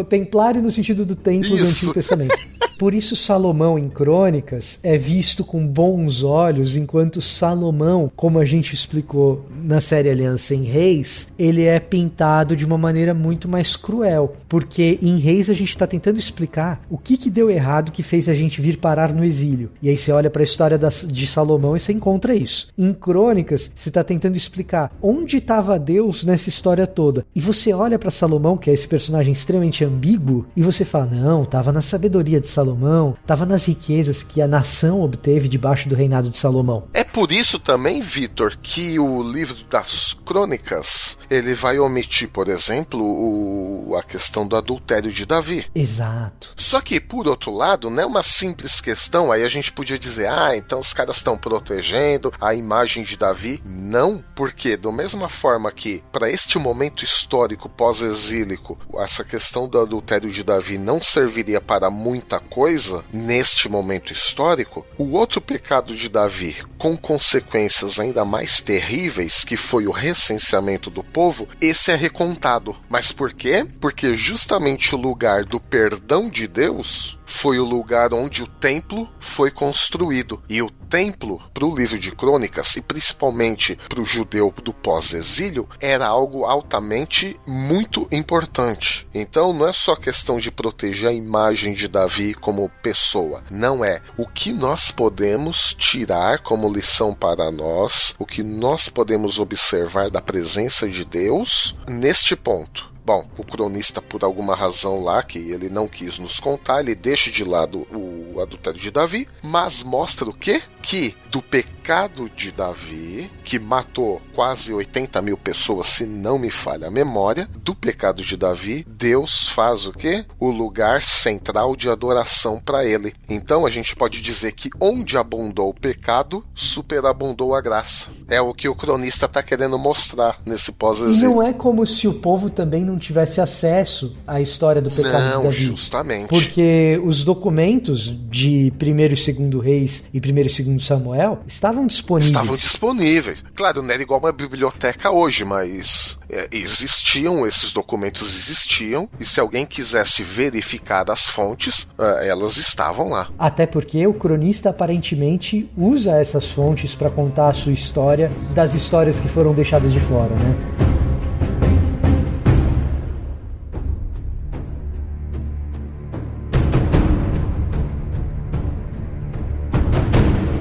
O Templário no sentido do templo do Antigo Testamento. Por isso Salomão em Crônicas é visto com bons olhos, enquanto Salomão, como a gente explicou na série Aliança em Reis, ele é pintado de uma maneira muito mais cruel, porque em Reis a gente está tentando explicar o que deu errado que fez a gente vir parar no exílio. E aí você olha para a história de Salomão e você encontra isso. Em Crônicas, você está tentando explicar onde estava Deus nessa história toda. E você olha para Salomão, que é esse personagem extremamente ambíguo, e você fala, não, estava na sabedoria de Salomão, estava nas riquezas que a nação obteve debaixo do reinado de Salomão. É por isso também, Vitor, que o livro das Crônicas, ele vai omitir, por exemplo, a questão do adultério de Davi. Exato. Só que, por outro lado, não é uma simples questão, aí a gente podia dizer, então os caras estão protegendo a imagem de Davi. Não, porque da mesma forma que, para este momento histórico pós-exílico, essa questão do adultério de Davi não serviria para muita coisa, neste momento histórico, o outro pecado de Davi, com consequências ainda mais terríveis, que foi o recenseamento do povo, esse é recontado. Mas por quê? Porque justamente o lugar do perdão de Deus foi o lugar onde o templo foi construído. E o templo, para o livro de Crônicas, e principalmente para o judeu do pós-exílio, era algo altamente muito importante. Então não é só questão de proteger a imagem de Davi como pessoa. Não é. O que nós podemos tirar como lição para nós, o que nós podemos observar da presença de Deus neste ponto. Bom, o cronista, por alguma razão lá, que ele não quis nos contar, ele deixa de lado o adultério de Davi, mas mostra o quê? Que do pecado de Davi, que matou quase 80 mil pessoas, se não me falha a memória, do pecado de Davi, Deus faz o quê? O lugar central de adoração para ele. Então a gente pode dizer que onde abundou o pecado, superabundou a graça. É o que o cronista está querendo mostrar nesse pós-exílio. E não é como se o povo também não tivesse acesso à história do pecado de Davi. Justamente. Porque os documentos de 1º e 2º Reis e 1º e 2º Samuel estavam disponíveis. Claro, não era igual uma biblioteca hoje, mas existiam, esses documentos existiam, e se alguém quisesse verificar as fontes, elas estavam lá. Até porque o cronista aparentemente usa essas fontes para contar a sua história das histórias que foram deixadas de fora, né?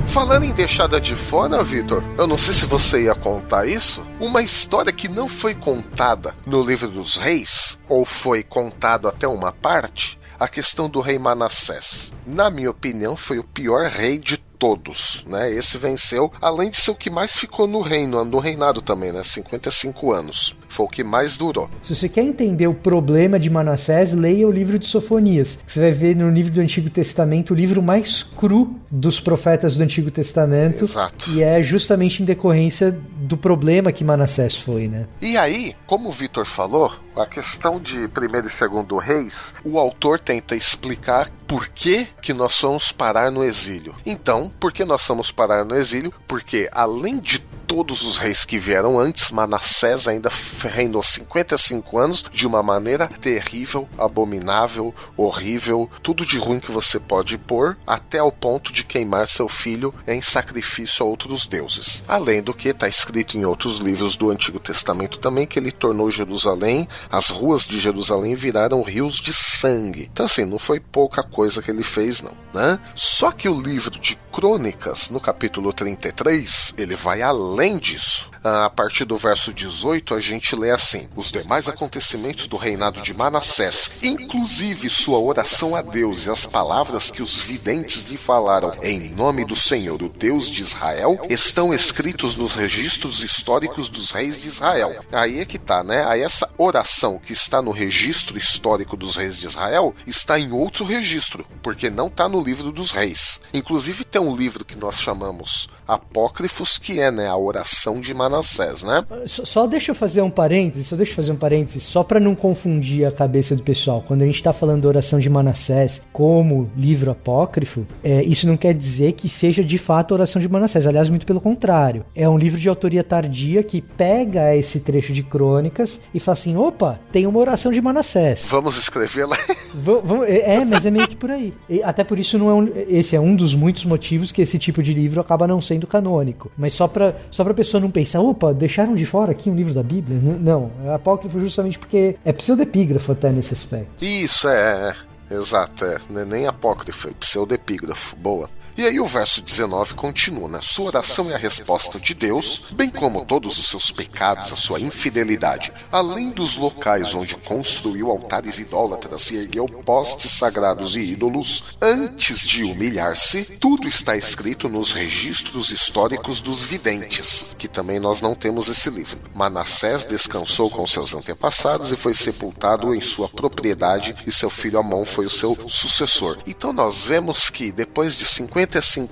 Falando em deixada de fora, Vitor, eu não sei se você ia contar isso, uma história que não foi contada no livro dos reis, ou foi contado até uma parte, a questão do rei Manassés. Na minha opinião, foi o pior rei de todos, né? Esse venceu, além de ser o que mais ficou no reinado também, né? 55 anos. Foi o que mais durou. Se você quer entender o problema de Manassés, leia o livro de Sofonias. Você vai ver no livro do Antigo Testamento o livro mais cru dos profetas do Antigo Testamento. Exato. E é justamente em decorrência do problema que Manassés foi, né? E aí, como o Vitor falou, a questão de 1º e 2º Reis, o autor tenta explicar por que nós fomos parar no exílio. Então, por que nós fomos parar no exílio? Porque, além de todos os reis que vieram antes, Manassés ainda reinou 55 anos de uma maneira terrível, abominável, horrível, tudo de ruim que você pode pôr, até ao ponto de queimar seu filho em sacrifício a outros deuses. Além do que está escrito em outros livros do Antigo Testamento também, que ele tornou Jerusalém, as ruas de Jerusalém viraram rios de sangue. Então assim, não foi pouca coisa que ele fez não, né? Só que o livro de Crônicas, no capítulo 33, ele vai além disso. A partir do verso 18, a gente lê assim: os demais acontecimentos do reinado de Manassés, inclusive sua oração a Deus e as palavras que os videntes lhe falaram em nome do Senhor, o Deus de Israel, estão escritos nos registros históricos dos reis de Israel. Aí é que tá, né? Aí essa oração que está no registro histórico dos reis de Israel está em outro registro, porque não está no livro dos reis. Inclusive tem um livro que nós chamamos apócrifos, que é, né, a oração de Manassés, né? Só deixa eu fazer um parênteses, só para não confundir a cabeça do pessoal. Quando a gente tá falando da oração de Manassés como livro apócrifo, isso não quer dizer que seja de fato a oração de Manassés. Aliás, muito pelo contrário. É um livro de autoria tardia que pega esse trecho de crônicas e fala assim, opa, tem uma oração de Manassés. Vamos escrevê-la? Mas é meio que por aí. E até por isso esse é um dos muitos motivos que esse tipo de livro acaba não sendo canônico. Mas só pra pessoa não pensar, opa, deixaram de fora aqui um livro da Bíblia? Não, é apócrifo justamente porque é pseudepígrafo até nesse aspecto. Isso, exato, não é nem apócrifo, é pseudepígrafo, boa. E aí o verso 19 continua, né? Sua oração é a resposta de Deus, bem como todos os seus pecados, a sua infidelidade, além dos locais onde construiu altares idólatras e ergueu postes sagrados e ídolos, antes de humilhar-se, tudo está escrito nos registros históricos dos videntes, que também nós não temos esse livro. Manassés descansou com seus antepassados e foi sepultado em sua propriedade, e seu filho Amon foi o seu sucessor. Então nós vemos que depois de 55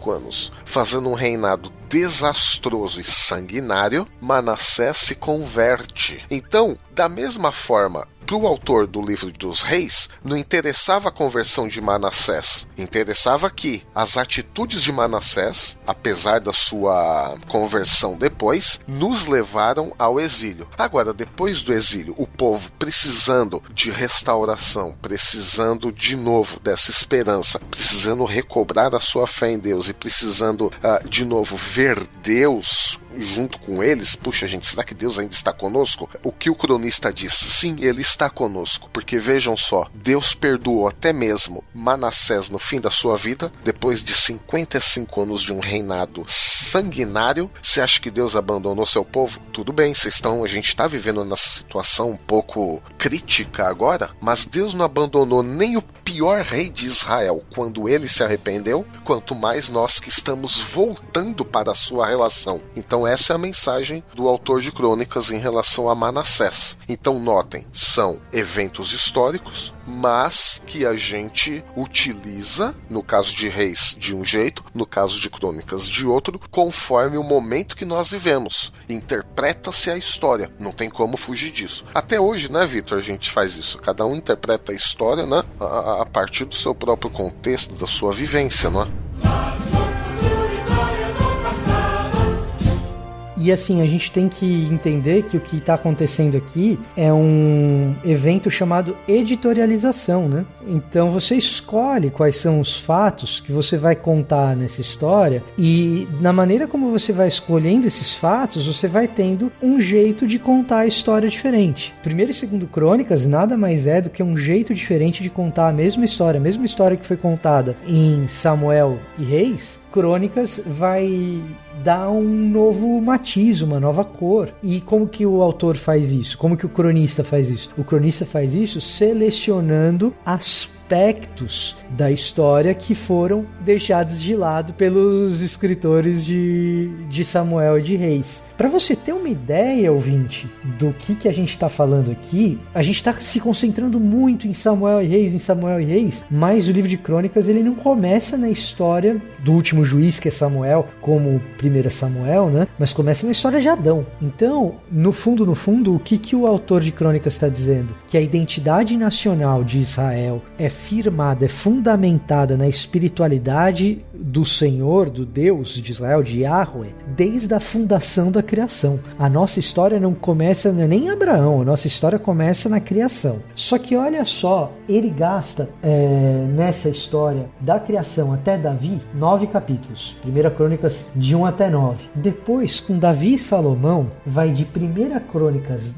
anos, fazendo um reinado desastroso e sanguinário, Manassés se converte. Então, da mesma forma, para o autor do livro dos reis, não interessava a conversão de Manassés. Interessava que as atitudes de Manassés, apesar da sua conversão depois, nos levaram ao exílio. Agora, depois do exílio, o povo precisando de restauração, precisando de novo dessa esperança, precisando recobrar a sua fé em Deus e precisando de novo ver Deus junto com eles. Puxa, gente, será que Deus ainda está conosco? O que o cronista diz? Sim, ele está conosco, porque vejam só, Deus perdoou até mesmo Manassés no fim da sua vida, depois de 55 anos de um reinado sanguinário. Você acha que Deus abandonou seu povo? Tudo bem, a gente está vivendo nessa situação um pouco crítica agora, mas Deus não abandonou nem o pior rei de Israel quando ele se arrependeu, quanto mais nós que estamos voltando para a sua relação. Então essa é a mensagem do autor de crônicas em relação a Manassés. Então notem, são eventos históricos, mas que a gente utiliza, no caso de reis de um jeito, no caso de crônicas de outro, conforme o momento que nós vivemos. Interpreta-se a história, não tem como fugir disso. Até hoje, né, Vitor, a gente faz isso. Cada um interpreta a história, né, a partir do seu próprio contexto, da sua vivência, não é? E assim, a gente tem que entender que o que está acontecendo aqui é um evento chamado editorialização, né? Então você escolhe quais são os fatos que você vai contar nessa história, e na maneira como você vai escolhendo esses fatos, você vai tendo um jeito de contar a história diferente. Primeiro e segundo crônicas nada mais é do que um jeito diferente de contar a mesma história que foi contada em Samuel e Reis. Crônicas vai dar um novo matiz, uma nova cor. E como que o autor faz isso? Como que o cronista faz isso? O cronista faz isso selecionando aspectos da história que foram deixados de lado pelos escritores de Samuel e de Reis. Para você ter uma ideia, ouvinte, do que a gente está falando aqui, a gente está se concentrando muito em Samuel e Reis, mas o livro de Crônicas ele não começa na história do último juiz, que é Samuel, como 1 Samuel, né? Mas começa na história de Adão. Então, no fundo, o que o autor de Crônicas está dizendo? Que a identidade nacional de Israel é firmada, é fundamentada na espiritualidade do Senhor, do Deus de Israel, de Yahweh, desde a fundação da criação. A nossa história não começa nem em Abraão, a nossa história começa na criação. Só que olha só, ele gasta nessa história da criação até Davi 9 capítulos. 1 Crônicas de 1 até 9. Depois, com Davi e Salomão, vai de 1 Crônicas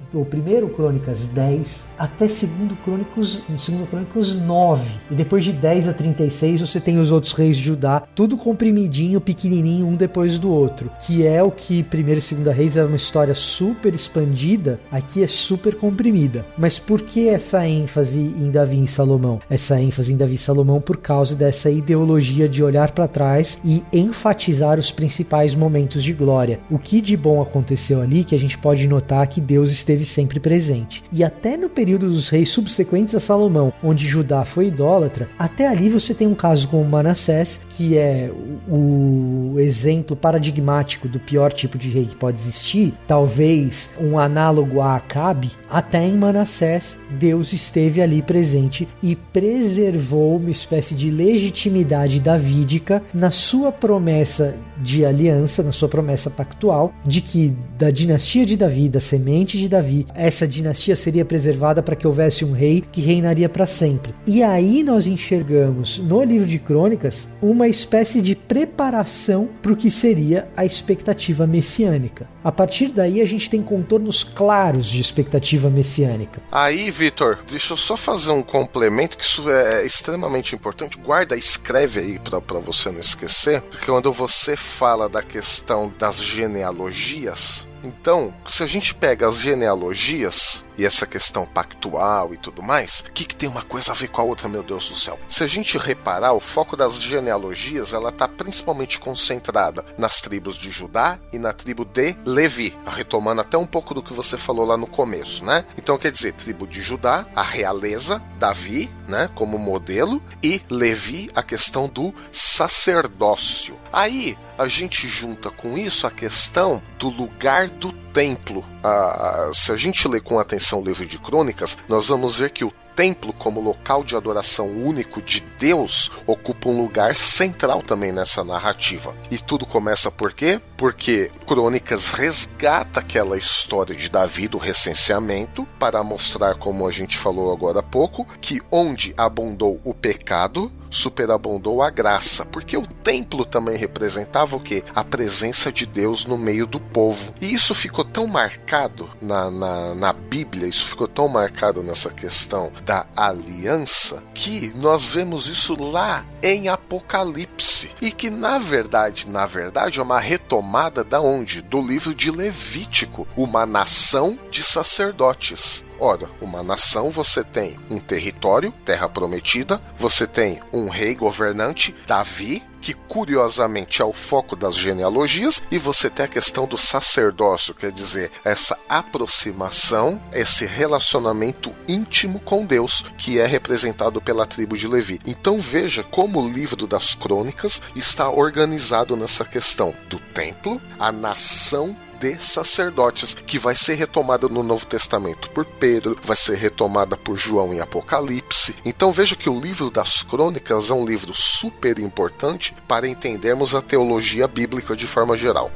10 até 2 Crônicas 9. E depois de 10 a 36 você tem os outros reis de Judá, tudo comprimidinho, pequenininho, um depois do outro. Que é o que 1 e 2 Reis é uma história super expandida, aqui é super comprimida. Mas por que essa ênfase em Davi e Salomão? Essa ênfase em Davi e Salomão por causa dessa ideologia de olhar para trás e enfatizar os principais momentos de glória. O que de bom aconteceu ali, que a gente pode notar que Deus esteve sempre presente. E até no período dos reis subsequentes a Salomão, onde Judá foi idólatra, até ali você tem um caso como Manassés, que é o exemplo paradigmático do pior tipo de rei que pode existir, talvez um análogo a Acabe. Até em Manassés, Deus esteve ali presente e preservou uma espécie de legitimidade davídica na sua promessa de aliança, na sua promessa pactual, de que da dinastia de Davi, da semente de Davi, essa dinastia seria preservada para que houvesse um rei que reinaria para sempre. E aí nós enxergamos no livro de Crônicas uma espécie de preparação para o que seria a expectativa messiânica. A partir daí a gente tem contornos claros de expectativa messiânica. Aí, Vitor, deixa eu só fazer um complemento, que isso é extremamente importante. Guarda, escreve aí para você não esquecer, porque quando você fala da questão das genealogias, então, se a gente pega as genealogias e essa questão pactual e tudo mais, o que tem uma coisa a ver com a outra, meu Deus do céu? Se a gente reparar, o foco das genealogias, ela está principalmente concentrada nas tribos de Judá e na tribo de Levi, retomando até um pouco do que você falou lá no começo, né? Então, quer dizer, tribo de Judá, a realeza, Davi, né, como modelo, e Levi, a questão do sacerdócio. Aí, a gente junta com isso a questão do lugar do templo. Se a gente ler com atenção o livro de Crônicas, nós vamos ver que o templo, como local de adoração único de Deus, ocupa um lugar central também nessa narrativa. E tudo começa por quê? Porque Crônicas resgata aquela história de Davi, do recenseamento, para mostrar, como a gente falou agora há pouco, que onde abundou o pecado, superabundou a graça, porque o templo também representava o quê? A presença de Deus no meio do povo. E isso ficou tão marcado na Bíblia, isso ficou tão marcado nessa questão da aliança, que nós vemos isso lá em Apocalipse, e que na verdade é uma retomada da onde? Do livro de Levítico, uma nação de sacerdotes. Ora, uma nação, você tem um território, terra prometida, você tem um rei governante, Davi, que curiosamente é o foco das genealogias, e você tem a questão do sacerdócio, quer dizer, essa aproximação, esse relacionamento íntimo com Deus, que é representado pela tribo de Levi. Então veja como o livro das Crônicas está organizado nessa questão do templo, a nação de sacerdotes, que vai ser retomada no Novo Testamento por Pedro, vai ser retomada por João em Apocalipse. Então veja que o livro das Crônicas é um livro super importante para entendermos a teologia bíblica de forma geral.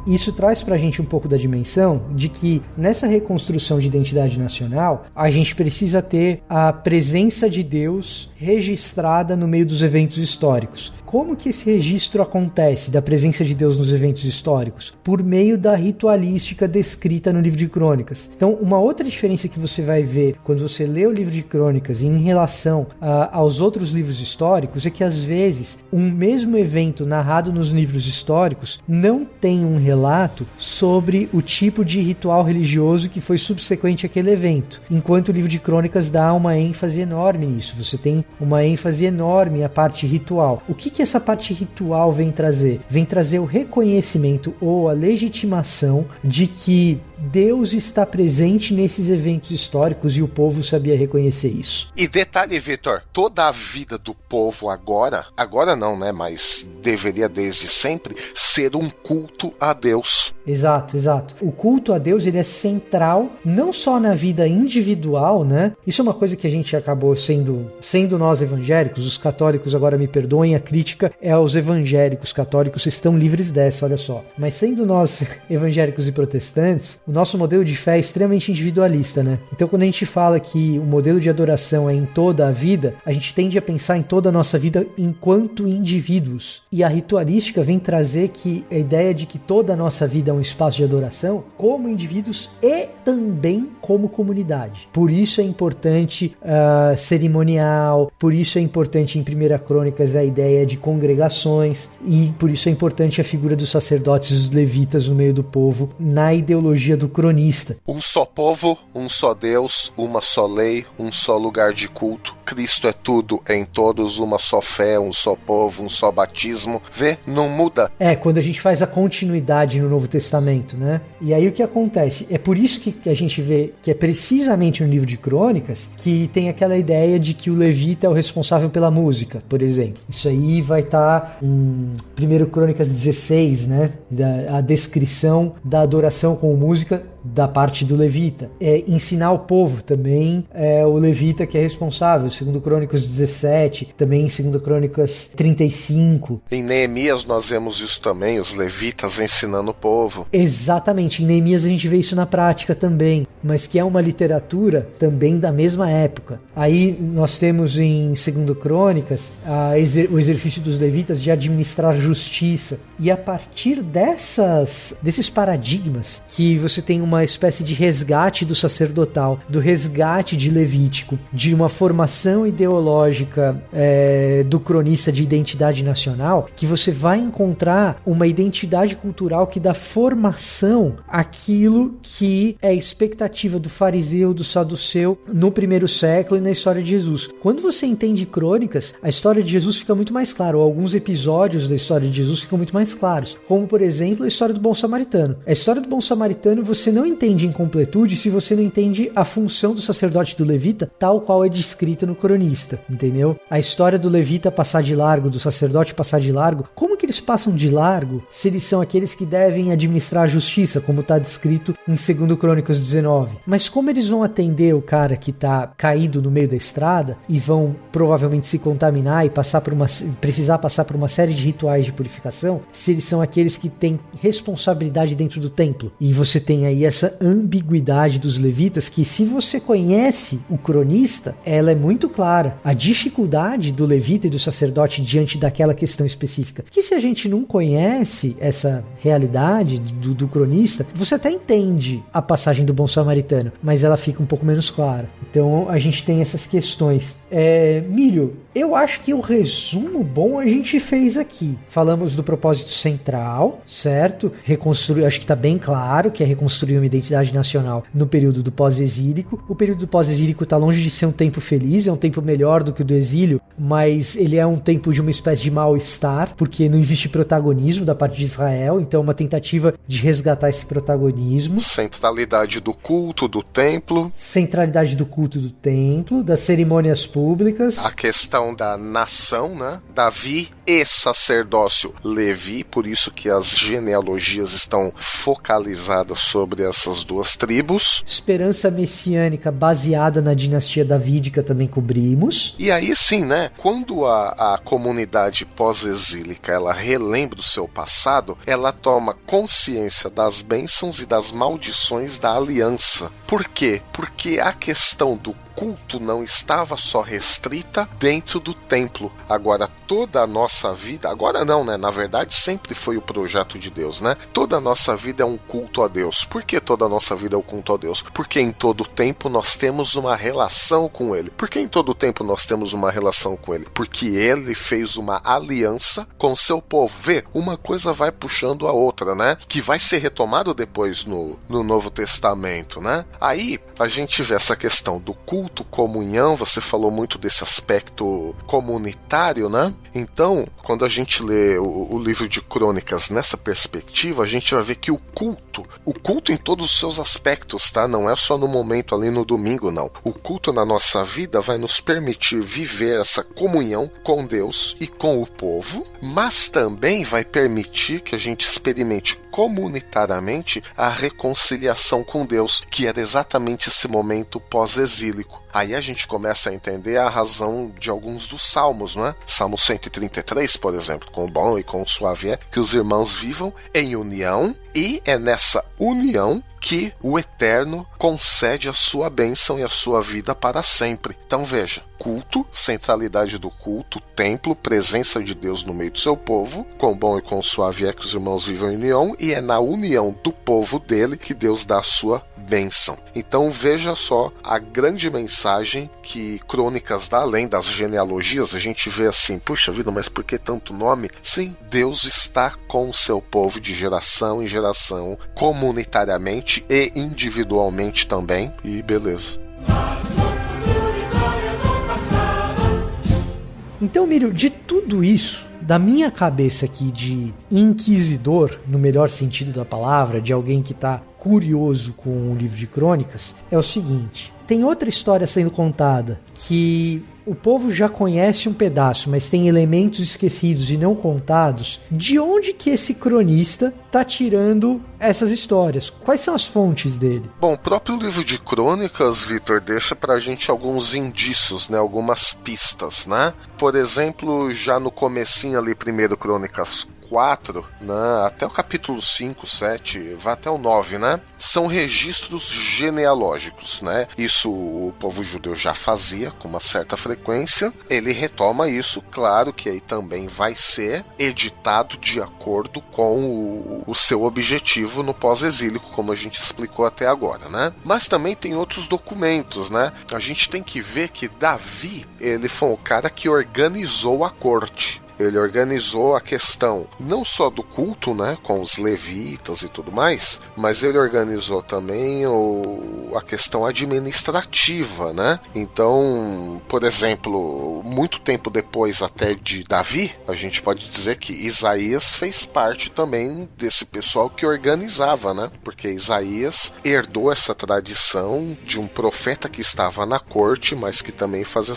Isso traz pra gente um pouco da dimensão de que nessa reconstrução de identidade nacional, a gente precisa ter a presença de Deus registrada no meio dos eventos históricos. Como que esse registro acontece da presença de Deus nos eventos históricos? Por meio da ritualística descrita no livro de Crônicas. Então, uma outra diferença que você vai ver quando você lê o livro de Crônicas em relação aos outros livros históricos é que, às vezes, um mesmo evento narrado nos livros históricos não tem um relato sobre o tipo de ritual religioso que foi subsequente àquele evento, enquanto o livro de Crônicas dá uma ênfase enorme nisso. Você tem uma ênfase enorme à parte ritual. O que essa parte ritual vem trazer? Vem trazer o reconhecimento ou a legitimação de que Deus está presente nesses eventos históricos e o povo sabia reconhecer isso. E detalhe, Vitor, toda a vida do povo agora não, né, mas deveria desde sempre ser um culto a Deus. Exato. O culto a Deus, ele é central não só na vida individual, né? Isso é uma coisa que a gente acabou sendo nós evangélicos, os católicos, agora me perdoem, a crítica é aos evangélicos, católicos estão livres dessa, olha só. Mas sendo nós evangélicos e protestantes, o nosso modelo de fé é extremamente individualista, né? Então, quando a gente fala que o modelo de adoração é em toda a vida, a gente tende a pensar em toda a nossa vida enquanto indivíduos. E a ritualística vem trazer que a ideia de que toda a nossa vida é um espaço de adoração como indivíduos e também como comunidade. Por isso é importante cerimonial, por isso é importante em 1 Crônicas a ideia de congregações, e por isso é importante a figura dos sacerdotes e dos levitas no meio do povo, na ideologia do cronista. Um só povo, um só Deus, uma só lei, um só lugar de culto. Cristo é tudo, em todos uma só fé, um só povo, um só batismo. Vê? Não muda. Quando a gente faz a continuidade no Novo Testamento, né? E aí o que acontece? É por isso que a gente vê que é precisamente no livro de Crônicas que tem aquela ideia de que o levita é o responsável pela música, por exemplo. Isso aí vai estar em 1 Crônicas 16, né? A descrição da adoração com música da parte do levita. Ensinar o povo também é o levita que é responsável. 2 Crônicas 17, também em 2 Crônicas 35. Em Neemias nós vemos isso também, os levitas ensinando o povo. Exatamente, em Neemias a gente vê isso na prática também, mas que é uma literatura também da mesma época. Aí nós temos em 2 Crônicas o exercício dos levitas de administrar justiça. E a partir desses paradigmas que você tem uma espécie de resgate do sacerdotal, do resgate de Levítico, de uma formação ideológica do cronista de identidade nacional, que você vai encontrar uma identidade cultural que dá formação àquilo que é a expectativa do fariseu, do saduceu no primeiro século e na história de Jesus. Quando você entende Crônicas, a história de Jesus fica muito mais clara, ou alguns episódios da história de Jesus ficam muito mais claros, como por exemplo a história do bom samaritano. A história do bom samaritano você não entende em completude se você não entende a função do sacerdote do levita tal qual é descrita no cronista, entendeu? A história do levita passar de largo, do sacerdote passar de largo, como que eles passam de largo se eles são aqueles que devem administrar a justiça, como está descrito em 2 Crônicas 19? Mas como eles vão atender o cara que está caído no meio da estrada e vão provavelmente se contaminar e precisar passar por uma série de rituais de purificação, se eles são aqueles que têm responsabilidade dentro do templo? E você tem aí essa ambiguidade dos levitas que, se você conhece o cronista, ela é muito clara. A dificuldade do levita e do sacerdote diante daquela questão específica, que se a gente não conhece essa realidade do cronista, você até entende a passagem do bom samaritano, mas ela fica um pouco menos clara. Então a gente tem essas questões. Milho, eu acho que o resumo bom a gente fez aqui. Falamos do propósito central, certo? Acho que está bem claro que é reconstruir uma identidade nacional no período do pós-exílico. O período do pós-exílico está longe de ser um tempo feliz, é um tempo melhor do que o do exílio, mas ele é um tempo de uma espécie de mal-estar, porque não existe protagonismo da parte de Israel, então é uma tentativa de resgatar esse protagonismo. Centralidade do culto do templo. Centralidade do culto do templo, das cerimônias públicas. A questão da nação, né? Davi e sacerdócio Levi, por isso que as genealogias estão focalizadas sobre essas duas tribos. Esperança messiânica baseada na dinastia davídica também cobrimos. E aí sim, né? Quando a comunidade pós-exílica ela relembra o seu passado, ela toma consciência das bênçãos e das maldições da aliança. Por quê? Porque a questão do culto não estava só restrita dentro do templo. Agora toda a nossa vida, agora não, né? Na verdade sempre foi o projeto de Deus, né? Toda a nossa vida é um culto a Deus. Por que toda a nossa vida é um culto a Deus? Porque em todo tempo nós temos uma relação com Ele. Por que em todo tempo nós temos uma relação com Ele? Porque Ele fez uma aliança com o seu povo. Vê, uma coisa vai puxando a outra, né? Que vai ser retomado depois no Novo Testamento, né? Aí a gente vê essa questão do culto, comunhão, você falou muito desse aspecto comunitário, né? Então, quando a gente lê o livro de Crônicas nessa perspectiva, a gente vai ver que o culto em todos os seus aspectos, tá? Não é só no momento ali no domingo, não. O culto na nossa vida vai nos permitir viver essa comunhão com Deus e com o povo, mas também vai permitir que a gente experimente comunitariamente a reconciliação com Deus, que era exatamente esse momento pós-exílico. Aí a gente começa a entender a razão de alguns dos salmos, não é? Salmo 133, por exemplo, com o bom e com o suave é que os irmãos vivam em união, e é nessa união que o Eterno concede a sua bênção e a sua vida para sempre. Então veja, culto, centralidade do culto, templo, presença de Deus no meio do seu povo, com bom e com suave é que os irmãos vivam em união, e é na união do povo dele que Deus dá a sua bênção. Então veja só a grande mensagem que Crônicas dá, além das genealogias. A gente vê assim, puxa vida, mas por que tanto nome? Sim, Deus está com o seu povo de geração em geração, comunitariamente e individualmente também, e beleza. Mas no futuro e glória do passado. Então, Mírio, de tudo isso, da minha cabeça aqui de inquisidor, no melhor sentido da palavra, de alguém que está curioso com o livro de crônicas, é o seguinte: tem outra história sendo contada que o povo já conhece um pedaço, mas tem elementos esquecidos e não contados. De onde que esse cronista está tirando essas histórias? Quais são as fontes dele? Bom, o próprio livro de crônicas, Vitor, deixa pra gente alguns indícios, né? Algumas pistas, né? Por exemplo, já no comecinho ali, primeiro Crônicas 4, né, até o capítulo 5, 7, vai até o 9, né? São registros genealógicos, né? Isso o povo judeu já fazia com uma certa frequência. Ele retoma isso, claro que aí também vai ser editado de acordo com o seu objetivo no pós-exílio, como a gente explicou até agora, né? Mas também tem outros documentos, né? A gente tem que ver que Davi, ele foi o cara que organizou a corte. Ele organizou a questão não só do culto, né, com os levitas e tudo mais, mas ele organizou também a questão administrativa, né? Então, por exemplo, muito tempo depois até de Davi, a gente pode dizer que Isaías fez parte também desse pessoal que organizava, né? Porque Isaías herdou essa tradição de um profeta que estava na corte, mas que também fazia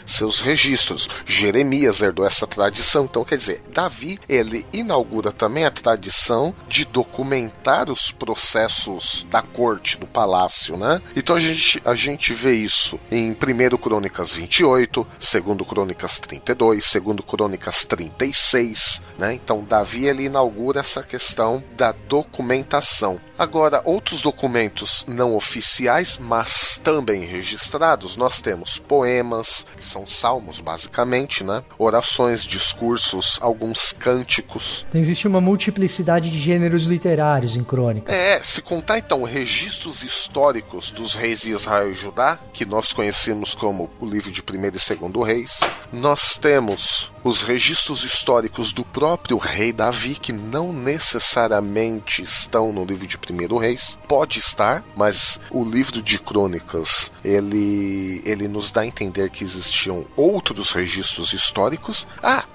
seus registros. Jeremias herdou essa tradição. Então, quer dizer, Davi, ele inaugura também a tradição de documentar os processos da corte, do palácio, né? Então a gente vê isso em 1 Crônicas 28, 2 Crônicas 32, 2 Crônicas 36, né? Então Davi, ele inaugura essa questão da documentação. Agora, outros documentos não oficiais, mas também registrados, nós temos poemas, que são salmos basicamente, né? Orações, discursos, alguns cânticos. Então existe uma multiplicidade de gêneros literários em crônicas. Se contar então registros históricos dos reis de Israel e Judá, que nós conhecemos como o livro de 1º e 2º Reis, nós temos os registros históricos do próprio rei Davi, que não necessariamente estão no livro de 1º Reis. Pode estar, mas o livro de crônicas, ele nos dá a entender que existiam outros registros históricos.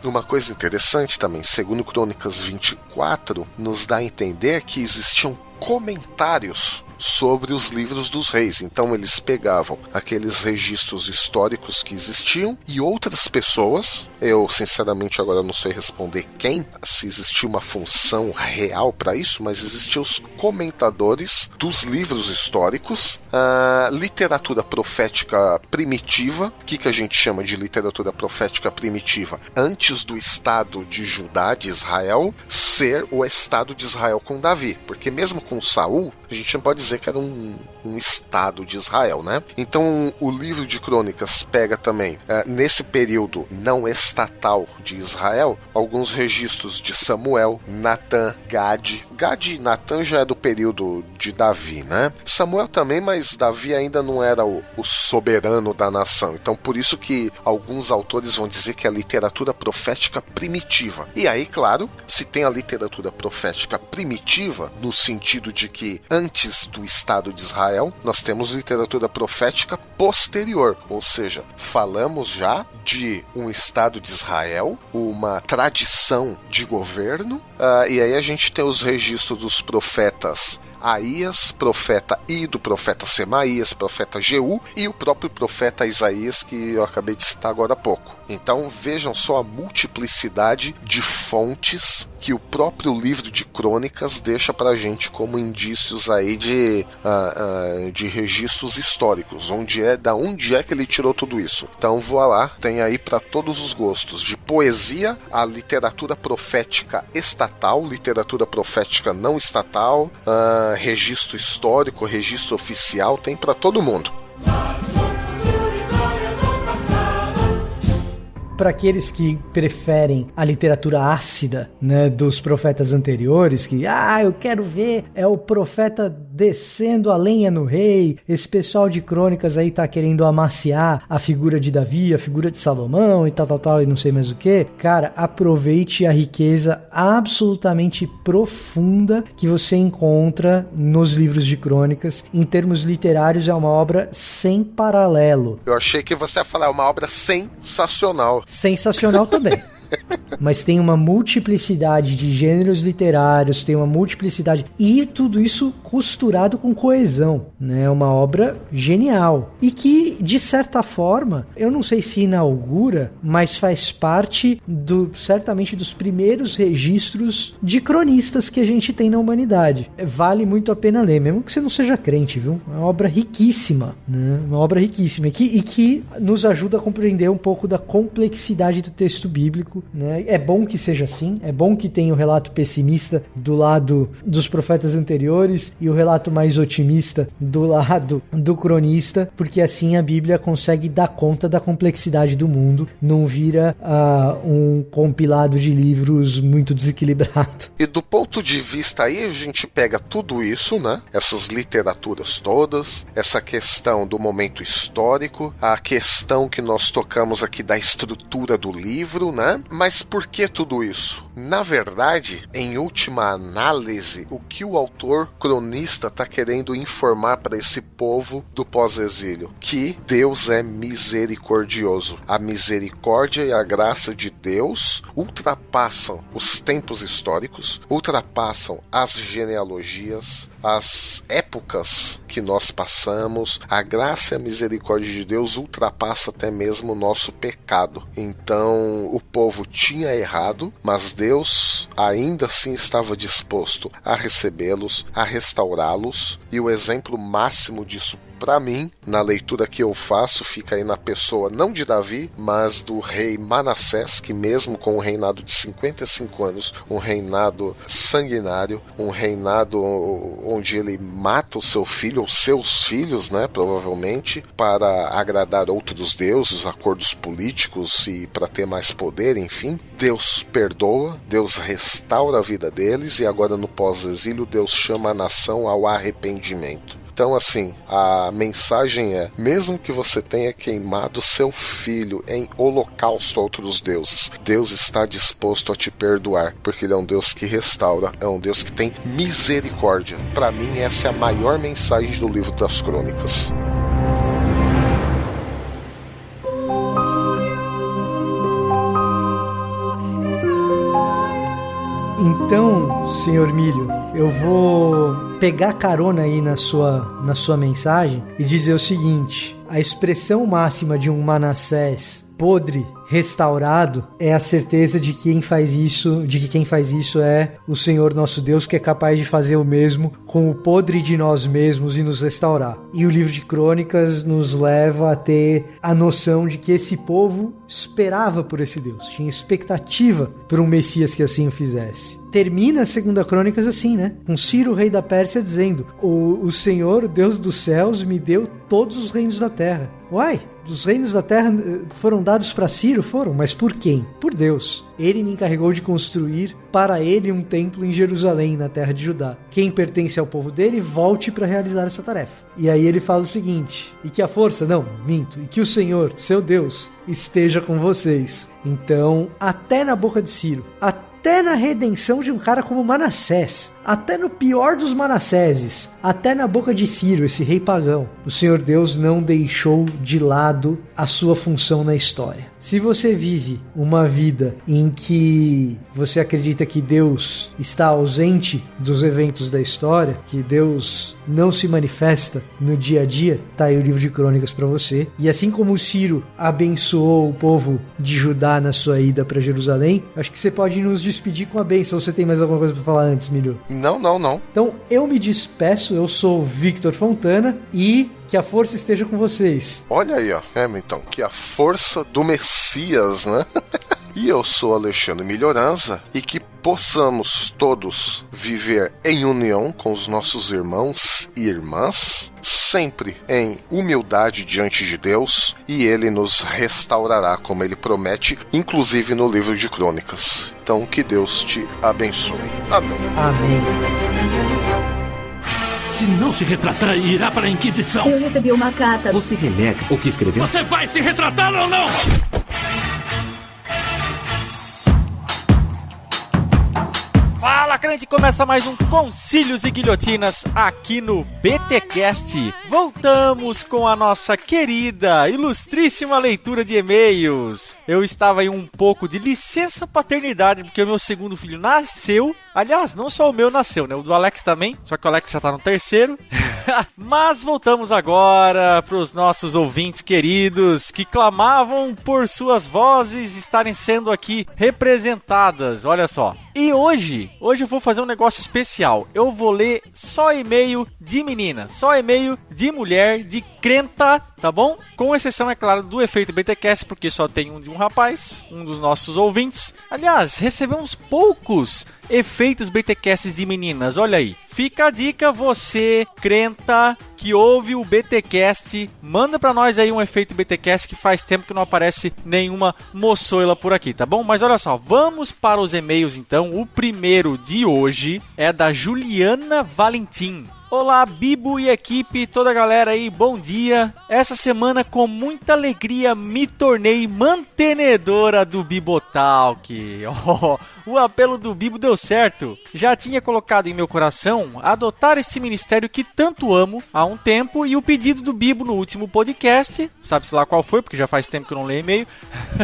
Uma coisa interessante também, segundo Crônicas 24, nos dá a entender que existiam comentários sobre os livros dos reis. Então eles pegavam aqueles registros históricos que existiam e outras pessoas, eu sinceramente agora não sei responder quem, se existia uma função real para isso, mas existiam os comentadores dos livros históricos, a literatura profética primitiva. O que a gente chama de literatura profética primitiva? Antes do Estado de Judá, de Israel, ser o Estado de Israel com Davi, porque mesmo com Saul, a gente não pode dizer que era um Estado de Israel, né? Então o livro de crônicas pega também, nesse período não estatal de Israel, alguns registros de Samuel, Natã, Gade e Natã já é do período de Davi, né? Samuel também, mas Davi ainda não era o soberano da nação. Então por isso que alguns autores vão dizer que é a literatura profética primitiva. E aí, claro, se tem a literatura profética primitiva, no sentido de que antes do Estado de Israel, nós temos literatura profética posterior, ou seja, falamos já de um Estado de Israel, uma tradição de governo, e aí a gente tem os registros dos profetas Aías, profeta Ido, profeta Semaías, profeta Jeú e o próprio profeta Isaías, que eu acabei de citar agora há pouco. Então vejam só a multiplicidade de fontes que o próprio livro de crônicas deixa pra gente como indícios aí de registros históricos, da onde é que ele tirou tudo isso. Então voa lá, tem aí para todos os gostos, de poesia a literatura profética estatal, literatura profética não estatal, registro histórico, registro oficial, tem para todo mundo. Para aqueles que preferem a literatura ácida, né, dos profetas anteriores, que eu quero ver o profeta descendo a lenha no rei, esse pessoal de crônicas aí tá querendo amaciar a figura de Davi, a figura de Salomão e tal, e não sei mais o que. Cara, aproveite a riqueza absolutamente profunda que você encontra nos livros de crônicas. Em termos literários, é uma obra sem paralelo. Eu achei que você ia falar uma obra sensacional. Sensacional também. Mas tem uma multiplicidade de gêneros literários, tem uma multiplicidade, e tudo isso costurado com coesão, né? Uma obra genial. E que, de certa forma, eu não sei se inaugura, mas faz parte, certamente, dos primeiros registros de cronistas que a gente tem na humanidade. Vale muito a pena ler, mesmo que você não seja crente, viu? É uma obra riquíssima, né? Uma obra riquíssima, e que nos ajuda a compreender um pouco da complexidade do texto bíblico, né? É bom que seja assim, é bom que tenha o relato pessimista do lado dos profetas anteriores e o relato mais otimista do lado do cronista, porque assim a Bíblia consegue dar conta da complexidade do mundo, não vira um compilado de livros muito desequilibrado. E do ponto de vista aí, a gente pega tudo isso, né? Essas literaturas todas, essa questão do momento histórico, a questão que nós tocamos aqui da estrutura do livro, né? Mas por que tudo isso? Na verdade, em última análise, o que o autor cronista está querendo informar para esse povo do pós-exílio? Que Deus é misericordioso. A misericórdia e a graça de Deus ultrapassam os tempos históricos, ultrapassam as genealogias, as épocas que nós passamos. A graça e a misericórdia de Deus ultrapassa até mesmo o nosso pecado. Então, o povo tinha errado, mas Deus ainda assim estava disposto a recebê-los, a restaurá-los, e o exemplo máximo disso para mim, na leitura que eu faço, fica aí na pessoa não de Davi, mas do rei Manassés, que mesmo com um reinado de 55 anos, um reinado sanguinário, um reinado onde ele mata o seu filho, ou seus filhos, né, provavelmente, para agradar outros deuses, acordos políticos e para ter mais poder, enfim, Deus perdoa, Deus restaura a vida deles, e agora no pós-exílio Deus chama a nação ao arrependimento. Então, assim, a mensagem é: mesmo que você tenha queimado seu filho em holocausto a outros deuses, Deus está disposto a te perdoar, porque Ele é um Deus que restaura, é um Deus que tem misericórdia. Para mim, essa é a maior mensagem do livro das Crônicas. Então, senhor Milho, eu vou pegar carona aí na sua mensagem e dizer o seguinte: a expressão máxima de um Manassés podre restaurado é a certeza de que quem faz isso é o Senhor nosso Deus, que é capaz de fazer o mesmo com o podre de nós mesmos e nos restaurar. E o livro de Crônicas nos leva a ter a noção de que esse povo esperava por esse Deus, tinha expectativa por um Messias que assim o fizesse. Termina a segunda Crônicas assim, né? Com Ciro, rei da Pérsia, dizendo: o Senhor, o Deus dos céus, me deu todos os reinos da terra. Uai, os reinos da terra foram dados para Ciro? Foram, mas por quem? Por Deus. Ele me encarregou de construir para ele um templo em Jerusalém, na terra de Judá. Quem pertence ao povo dele, volte para realizar essa tarefa. E aí ele fala o seguinte: e que a força, e que o Senhor, seu Deus, esteja com vocês. Então, até na boca de Ciro, até na redenção de um cara como Manassés, até no pior dos Manasséses, até na boca de Ciro, esse rei pagão, o Senhor Deus não deixou de lado a sua função na história. Se você vive uma vida em que você acredita que Deus está ausente dos eventos da história, que Deus não se manifesta no dia a dia, tá aí o livro de Crônicas para você. E assim como o Ciro abençoou o povo de Judá na sua ida para Jerusalém, acho que você pode nos despedir com a bênção. Ou você tem mais alguma coisa para falar antes, Milho? Não. Então eu me despeço, eu sou o Victor Fontana e que a força esteja com vocês. Olha aí, ó, Hamilton, que a força do Messias, né? E eu sou Alexandre Melhoranza, e que possamos todos viver em união com os nossos irmãos e irmãs, sempre em humildade diante de Deus, e Ele nos restaurará, como Ele promete, inclusive no livro de Crônicas. Então, que Deus te abençoe. Amém. Amém. Se não se retratar, irá para a Inquisição. Eu recebi uma carta. Você renega o que escreveu? Você vai se retratar ou não? Fala, crente! Começa mais um Concílios e Guilhotinas aqui no BTcast. Voltamos com a nossa querida, ilustríssima leitura de e-mails. Eu estava em um pouco de licença paternidade, porque o meu segundo filho nasceu. Aliás, não só o meu nasceu, né? O do Alex também, só que o Alex já tá no terceiro. Mas voltamos agora para os nossos ouvintes queridos que clamavam por suas vozes estarem sendo aqui representadas. Olha só. E hoje eu vou fazer um negócio especial. Eu vou ler só e-mail de menina, só e-mail de mulher, de crenta, tá bom? Com exceção, é claro, do efeito BTcast, porque só tem um de um rapaz, um dos nossos ouvintes. Aliás, recebemos poucos efeitos BTcasts de meninas, olha aí. Fica a dica, você, crenta, que ouve o BTcast, manda pra nós aí um efeito BTcast, que faz tempo que não aparece nenhuma moçoila por aqui, tá bom? Mas olha só, vamos para os e-mails então. O primeiro de hoje é da Juliana Valentim. Olá, Bibo e equipe, toda a galera aí, bom dia. Essa semana, com muita alegria, me tornei mantenedora do Bibotalk. O apelo do Bibo deu certo. Já tinha colocado em meu coração adotar esse ministério que tanto amo há um tempo, e o pedido do Bibo no último podcast, sabe-se lá qual foi, porque já faz tempo que eu não leio e-mail,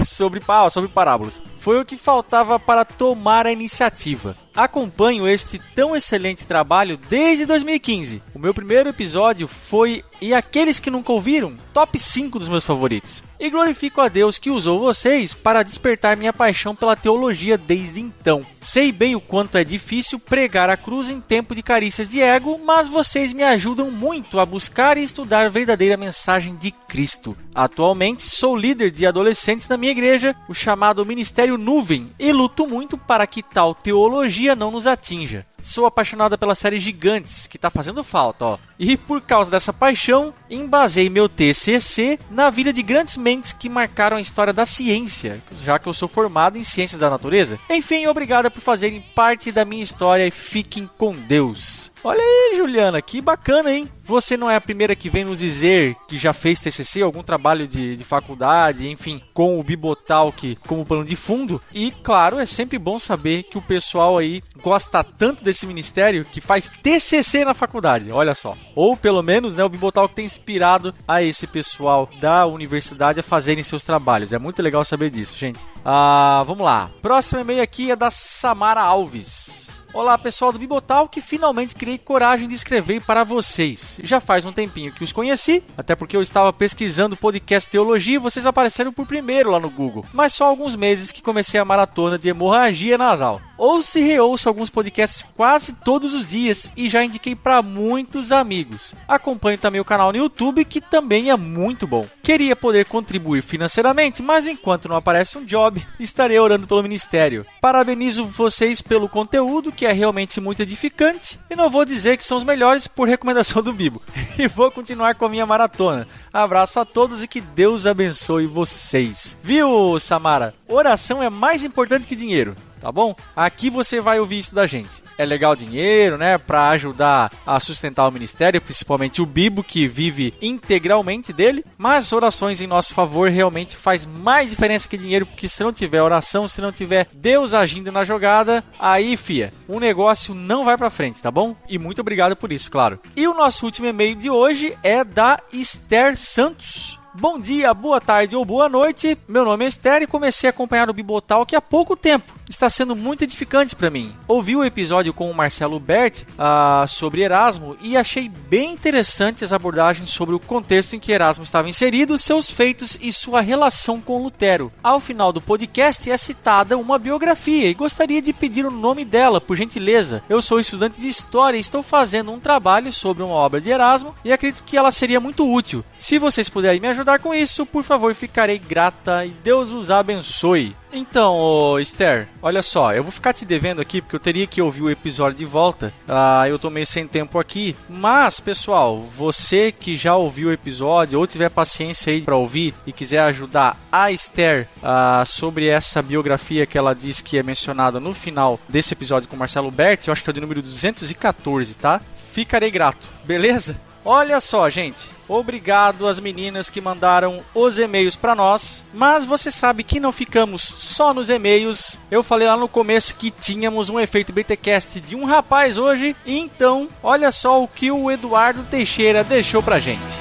sobre parábolas. Foi o que faltava para tomar a iniciativa. Acompanho este tão excelente trabalho desde 2015. O meu primeiro episódio foi, e aqueles que nunca ouviram, top 5 dos meus favoritos. E glorifico a Deus que usou vocês para despertar minha paixão pela teologia desde então. Sei bem o quanto é difícil pregar a cruz em tempo de carícias de ego, mas vocês me ajudam muito a buscar e estudar a verdadeira mensagem de Cristo. Atualmente sou líder de adolescentes na minha igreja, o chamado Ministério Nuvem, e luto muito para que tal teologia não nos atinja. Sou apaixonada pela série Gigantes, que tá fazendo falta, ó. E por causa dessa paixão, embasei meu TCC na vida de grandes mentes que marcaram a história da ciência, já que eu sou formado em ciências da natureza. Enfim, obrigada por fazerem parte da minha história e fiquem com Deus. Olha aí, Juliana, que bacana, hein? Você não é a primeira que vem nos dizer que já fez TCC, algum trabalho de faculdade, enfim, com o Bibotalk como plano de fundo. E, claro, é sempre bom saber que o pessoal aí gosta tanto desse ministério que faz TCC na faculdade, olha só. Ou, pelo menos, né, o Bibotalk tem inspirado a esse pessoal da universidade a fazerem seus trabalhos. É muito legal saber disso, gente. Vamos lá. Próximo e-mail aqui é da Samara Alves. Olá, pessoal do Bibotalk, finalmente criei coragem de escrever para vocês. Já faz um tempinho que os conheci, até porque eu estava pesquisando podcast teologia e vocês apareceram por primeiro lá no Google. Mas só há alguns meses que comecei a maratona de hemorragia nasal. Ouço e reouço alguns podcasts quase todos os dias e já indiquei para muitos amigos. Acompanho também o canal no YouTube, que também é muito bom. Queria poder contribuir financeiramente, mas enquanto não aparece um job, estarei orando pelo ministério. Parabenizo vocês pelo conteúdo, que é realmente muito edificante, e não vou dizer que são os melhores por recomendação do Bibo. E vou continuar com a minha maratona. Abraço a todos e que Deus abençoe vocês. Viu, Samara? Oração é mais importante que dinheiro, tá bom? Aqui você vai ouvir isso da gente. É legal dinheiro, né? Pra ajudar a sustentar o ministério, principalmente o Bibo, que vive integralmente dele. Mas orações em nosso favor realmente faz mais diferença que dinheiro, porque se não tiver oração, se não tiver Deus agindo na jogada, aí, fia, o negócio não vai pra frente, tá bom? E muito obrigado por isso, claro. E o nosso último e-mail de hoje é da Esther Santos. Bom dia, boa tarde ou boa noite. Meu nome é Esther e comecei a acompanhar o Bibotalk há pouco tempo. Está sendo muito edificante para mim. Ouvi o episódio com o Marcelo Bert sobre Erasmo e achei bem interessante as abordagens sobre o contexto em que Erasmo estava inserido, seus feitos e sua relação com Lutero. Ao final do podcast é citada uma biografia e gostaria de pedir o nome dela, por gentileza. Eu sou estudante de História e estou fazendo um trabalho sobre uma obra de Erasmo e acredito que ela seria muito útil. Se vocês puderem me ajudar com isso, por favor, ficarei grata e Deus os abençoe. Então, Esther, olha só, eu vou ficar te devendo aqui porque eu teria que ouvir o episódio de volta. Eu tô meio sem tempo aqui, mas, pessoal, você que já ouviu o episódio ou tiver paciência aí para ouvir e quiser ajudar a Esther sobre essa biografia que ela diz que é mencionada no final desse episódio com o Marcelo Bert, eu acho que é o de número 214, tá? ficarei grato, beleza? Olha só, gente, obrigado às meninas que mandaram os e-mails para nós, mas você sabe que não ficamos só nos e-mails. Eu falei lá no começo que tínhamos um efeito BTcast de um rapaz hoje, então olha só o que o Eduardo Teixeira deixou pra gente.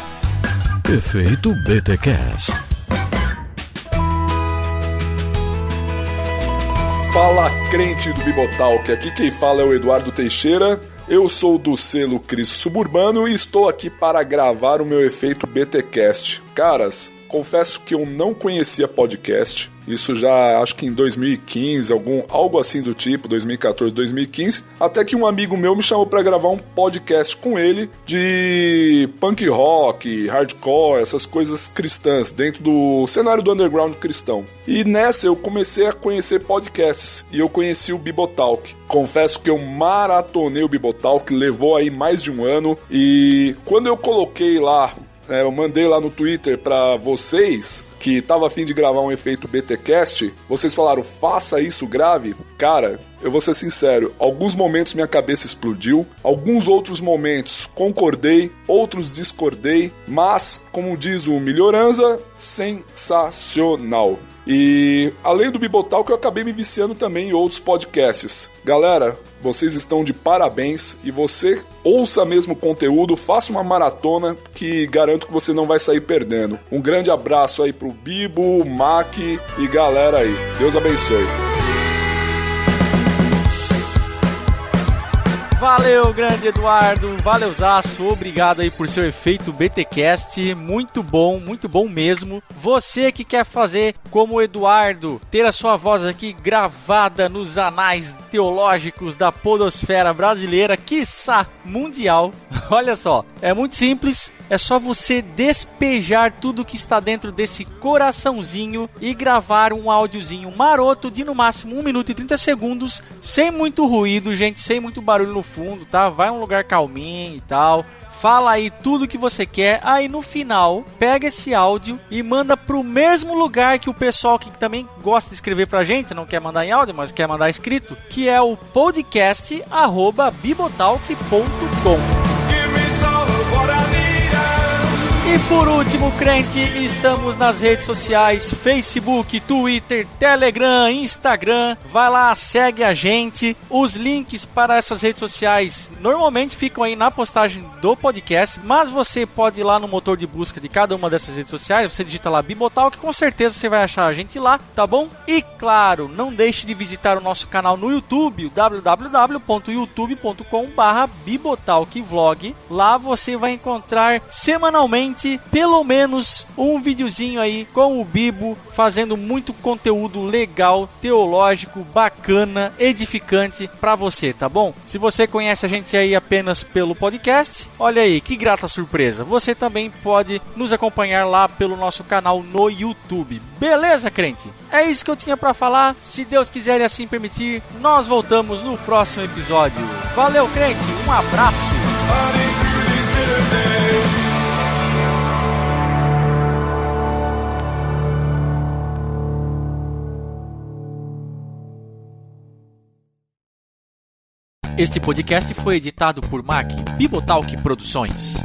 Efeito BTcast. Fala, crente do Bibotalk, aqui quem fala é o Eduardo Teixeira. Eu sou do selo Cristo Suburbano e estou aqui para gravar o meu efeito BTcast. Caras, confesso que eu não conhecia podcast, isso já acho que em 2015, algo assim do tipo, 2014, 2015, até que um amigo meu me chamou para gravar um podcast com ele de punk rock, hardcore, essas coisas cristãs, dentro do cenário do underground cristão. E nessa eu comecei a conhecer podcasts, e eu conheci o Bibotalk. Confesso que eu maratonei o Bibotalk, levou aí mais de um ano, e quando eu coloquei lá, eu mandei lá no Twitter pra vocês que tava a fim de gravar um efeito BTcast, vocês falaram, faça isso, grave. Cara, eu vou ser sincero, alguns momentos minha cabeça explodiu, alguns outros momentos concordei, outros discordei, mas, como diz o Melhoranza, sensacional. E além do Bibotalk, eu acabei me viciando também em outros podcasts. Galera, vocês estão de parabéns e você ouça mesmo o conteúdo, faça uma maratona que garanto que você não vai sair perdendo. Um grande abraço aí pro Bibo, Mac e galera aí. Deus abençoe. Valeu, grande Eduardo, valeuzaço, obrigado aí por seu efeito BTcast, muito bom mesmo. Você que quer fazer como o Eduardo, ter a sua voz aqui gravada nos anais teológicos da podosfera brasileira, quiçá mundial, olha só, é muito simples, é só você despejar tudo que está dentro desse coraçãozinho e gravar um áudiozinho maroto de no máximo 1 minuto e 30 segundos, sem muito ruído, gente, sem muito barulho no fundo, tá? Vai um lugar calminho e tal. Fala aí tudo que você quer, aí no final pega esse áudio e manda pro mesmo lugar que o pessoal que também gosta de escrever pra gente, não quer mandar em áudio, mas quer mandar escrito, que é o podcast@bibotalk.com. E por último, crente, estamos nas redes sociais, Facebook, Twitter, Telegram, Instagram. Vai lá, segue a gente. Os links para essas redes sociais normalmente ficam aí na postagem do podcast, mas você pode ir lá no motor de busca de cada uma dessas redes sociais, você digita lá Bibotalk, com certeza você vai achar a gente lá, tá bom? E claro, não deixe de visitar o nosso canal no YouTube, www.youtube.com/bibotalkvlog. Lá você vai encontrar semanalmente pelo menos um videozinho aí com o Bibo fazendo muito conteúdo legal, teológico, bacana, edificante pra você, tá bom? Se você conhece a gente aí apenas pelo podcast, olha aí, que grata surpresa. Você também pode nos acompanhar lá pelo nosso canal no YouTube. Beleza, crente? É isso que eu tinha pra falar. Se Deus quiser e assim permitir, nós voltamos no próximo episódio. Valeu, crente. Um abraço. Este podcast foi editado por Mac Bibotalk Produções.